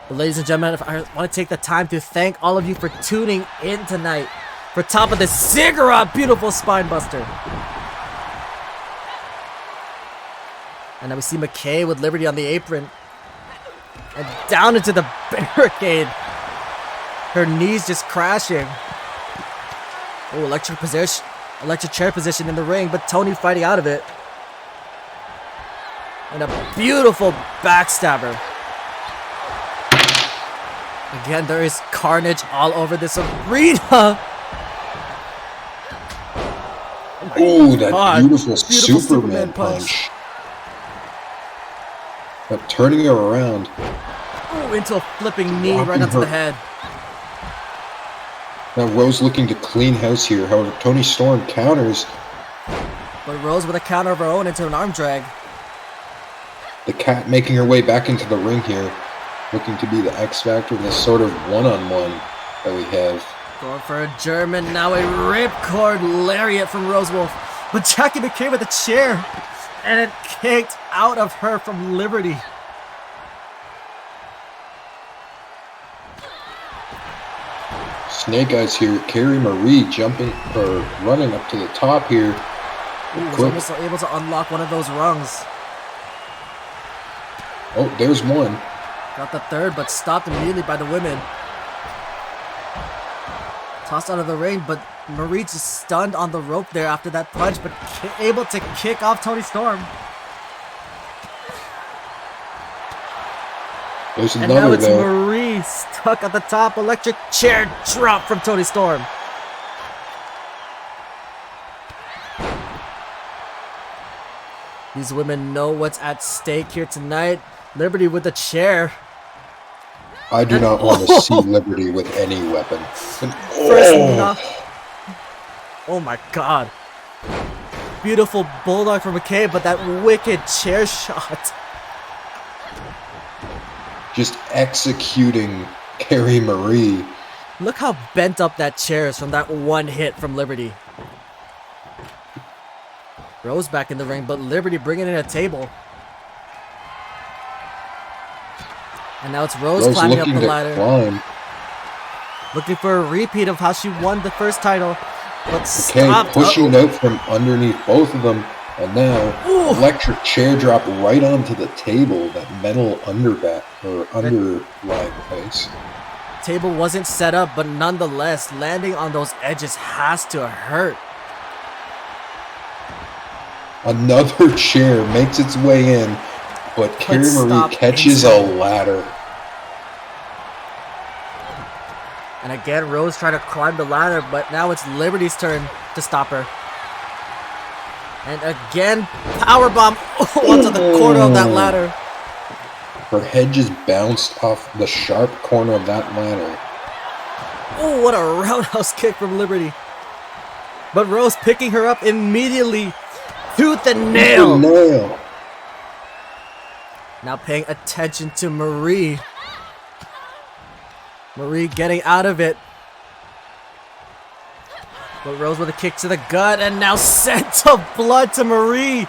But ladies and gentlemen, I want to take the time to thank all of you for tuning in tonight for top of the Ziggurat, beautiful spine buster. And now we see McKay with Liberty on the apron. And down into the barricade. Her knees just crashing. Oh, electric chair position in the ring, but Tony fighting out of it. And a beautiful backstabber. Again, there is carnage all over this arena. Oh, that beautiful Superman punch. But turning her around. Oh, into a flipping knee right onto the head. Now Rose looking to clean house here. However, Toni Storm counters. But Rose with a counter of her own into an arm drag. The Cat making her way back into the ring here. Looking to be the X Factor in this sort of one-on-one that we have. Going for a German, now a ripcord lariat from Rose Wolf. But Jackie McKay with a chair. And it kicked out of her from Liberty. Snake Eyes here. Carrie Marie jumping or running up to the top here. Ooh, was almost able to unlock one of those rungs. Oh, there's one. Got the third, but stopped immediately by the women. Tossed out of the ring, but Marie just stunned on the rope there after that punch, but able to kick off Toni Storm. There's And another now it's there. Marie stuck at the top. Electric chair drop from Toni Storm. These women know what's at stake here tonight. Liberty with the chair. I do not want to see Liberty with any weapon. Oh my god. Beautiful bulldog from McKay, but that wicked chair shot. Just executing Carrie Marie. Look how bent up that chair is from that one hit from Liberty. Rose back in the ring, but Liberty bringing in a table. And now it's Rose climbing up the ladder. Looking for a repeat of how she won the first title. But McKay pushing out from underneath both of them. And now, Ooh. electric chair drop right onto the table, that metal underlying place. Table wasn't set up, but nonetheless, landing on those edges has to hurt. Another chair makes its way in, but Carrie Marie stop catches instantly. a ladder. And again, Rose trying to climb the ladder, but now it's Liberty's turn to stop her. And again, powerbomb onto the corner of that ladder. Her head just bounced off the sharp corner of that ladder. Oh, what a roundhouse kick from Liberty. But Rose picking her up immediately. Tooth and nail. Now paying attention to Marie. Marie getting out of it. But Rose with a kick to the gut and now scent of blood to Marie.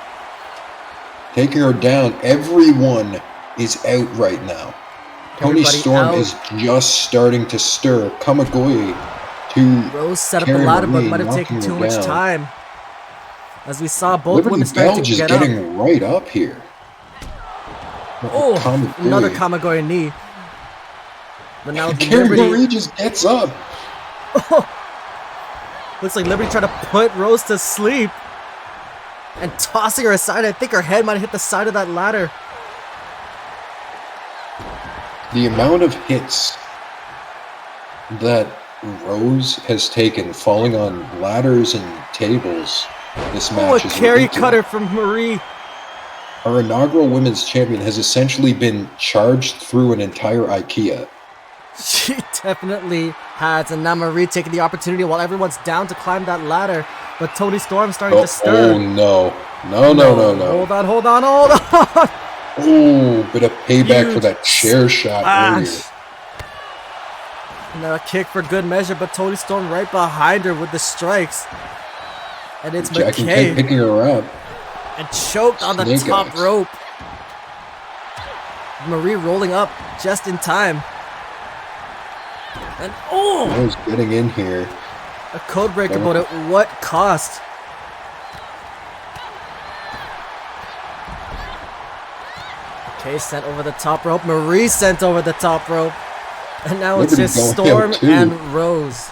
Taking her down. Everyone is out right now. Tony Everybody Storm out. is just starting to stir. Kamigoye to Rose set up Carrie the ladder, but Marie, might have taken knocking too her much down. time. As we saw both Liberty women starting Bell to just get up. getting right up here. Oh, Kamigoye. another Kamigoye knee. But now Carrie Liberty. Marie just gets up. Looks like Liberty trying to put Rose to sleep. And tossing her aside. I think her head might have hit the side of that ladder. The amount of hits that Rose has taken falling on ladders and tables this match Oh, a is carry ridiculous. cutter from Marie. Our inaugural women's champion has essentially been charged through an entire IKEA. She definitely has. And now Marie taking the opportunity while everyone's down to climb that ladder. But Tony Storm starting to stir. Oh no. No. Hold on. Oh, bit of payback for Huge that chair shot earlier. splash. And now a kick for good measure, but Tony Storm right behind her with the strikes. And it's Jack and McKay. Kate picking her up. And choked on the Snake top eyes. rope. Marie rolling up just in time. And Rose getting in here. a code breaker, but at what cost? Okay, sent over the top rope. Marie sent over the top rope. And now it's Liberty just going Storm out too. and Rose.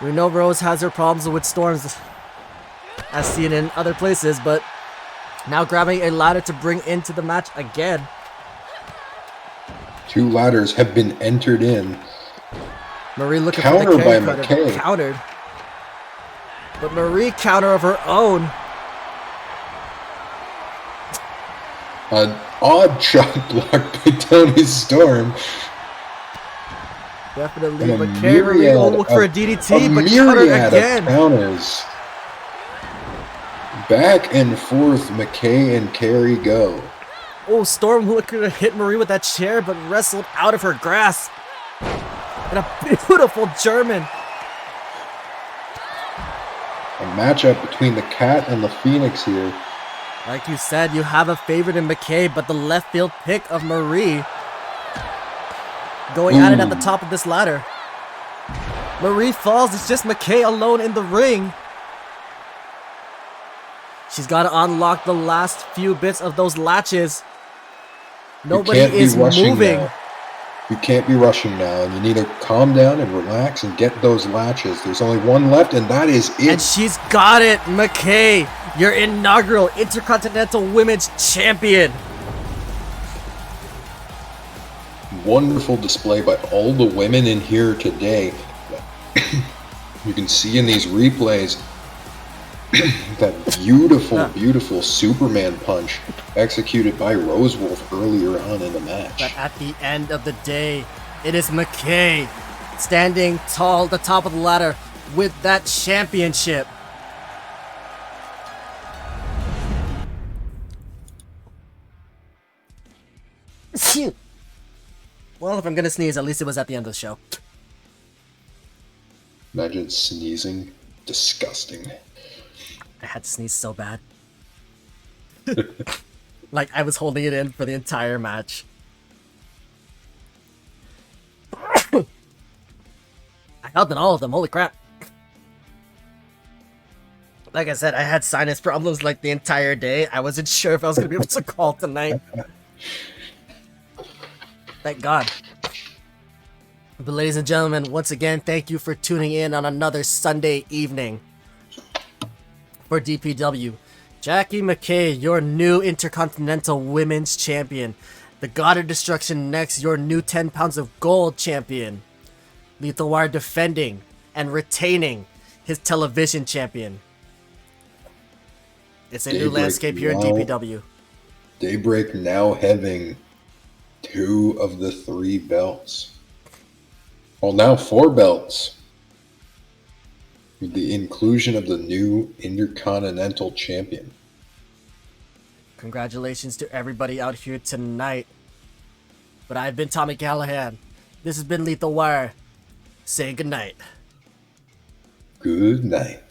We know Rose has her problems with storms, as seen in other places, but now grabbing a ladder to bring into the match again. 2 ladders have been entered in. Marie looking Counter for the carry by cutter, McKay. countered. But Marie counter of her own. An odd shot block by Tony Storm. Definitely, And but Carrie Marie will look for a DDT, but countered myriad again. of counters. Back and forth, McKay and Carrie go. Oh, Storm looking to hit Marie with that chair, but wrestled out of her grasp. And a beautiful German. A matchup between the Cat and the Phoenix here. Like you said, you have a favorite in McKay, but the left field pick of Marie going at it at the top of this ladder. Marie falls. It's just McKay alone in the ring. She's got to unlock the last few bits of those latches. Nobody can't be is rushing moving. now. You can't be rushing now, and you need to calm down and relax and get those latches. There's only one left, and that is it. And she's got it, McKay, your inaugural Intercontinental Women's Champion. Wonderful display by all the women in here today. You can see in these replays that beautiful Superman punch executed by Rose Wolf earlier on in the match. But at the end of the day, it is McKay standing tall at the top of the ladder with that championship. Phew. Well, if I'm gonna sneeze, at least it was at the end of the show. Imagine sneezing. Disgusting. I had to sneeze so bad. Like, I was holding it in for the entire match. I held in all of them, holy crap. Like I said, I had sinus problems like the entire day. I wasn't sure if I was gonna be able to call tonight. Thank God. But ladies and gentlemen, once again, thank you for tuning in on another Sunday evening for DPW. Jackie McKay, your new Intercontinental Women's Champion. The God of Destruction next, your new 10 pounds of gold champion. Lethal Wire defending and retaining his television champion. It's a new landscape here in DPW. Daybreak now having 2 of the 3 belts. Well, now 4 belts. With the inclusion of the new Intercontinental Champion. Congratulations to everybody out here tonight. But I've been Tommy Callahan. This has been Lethal Wire. Say goodnight. Good night.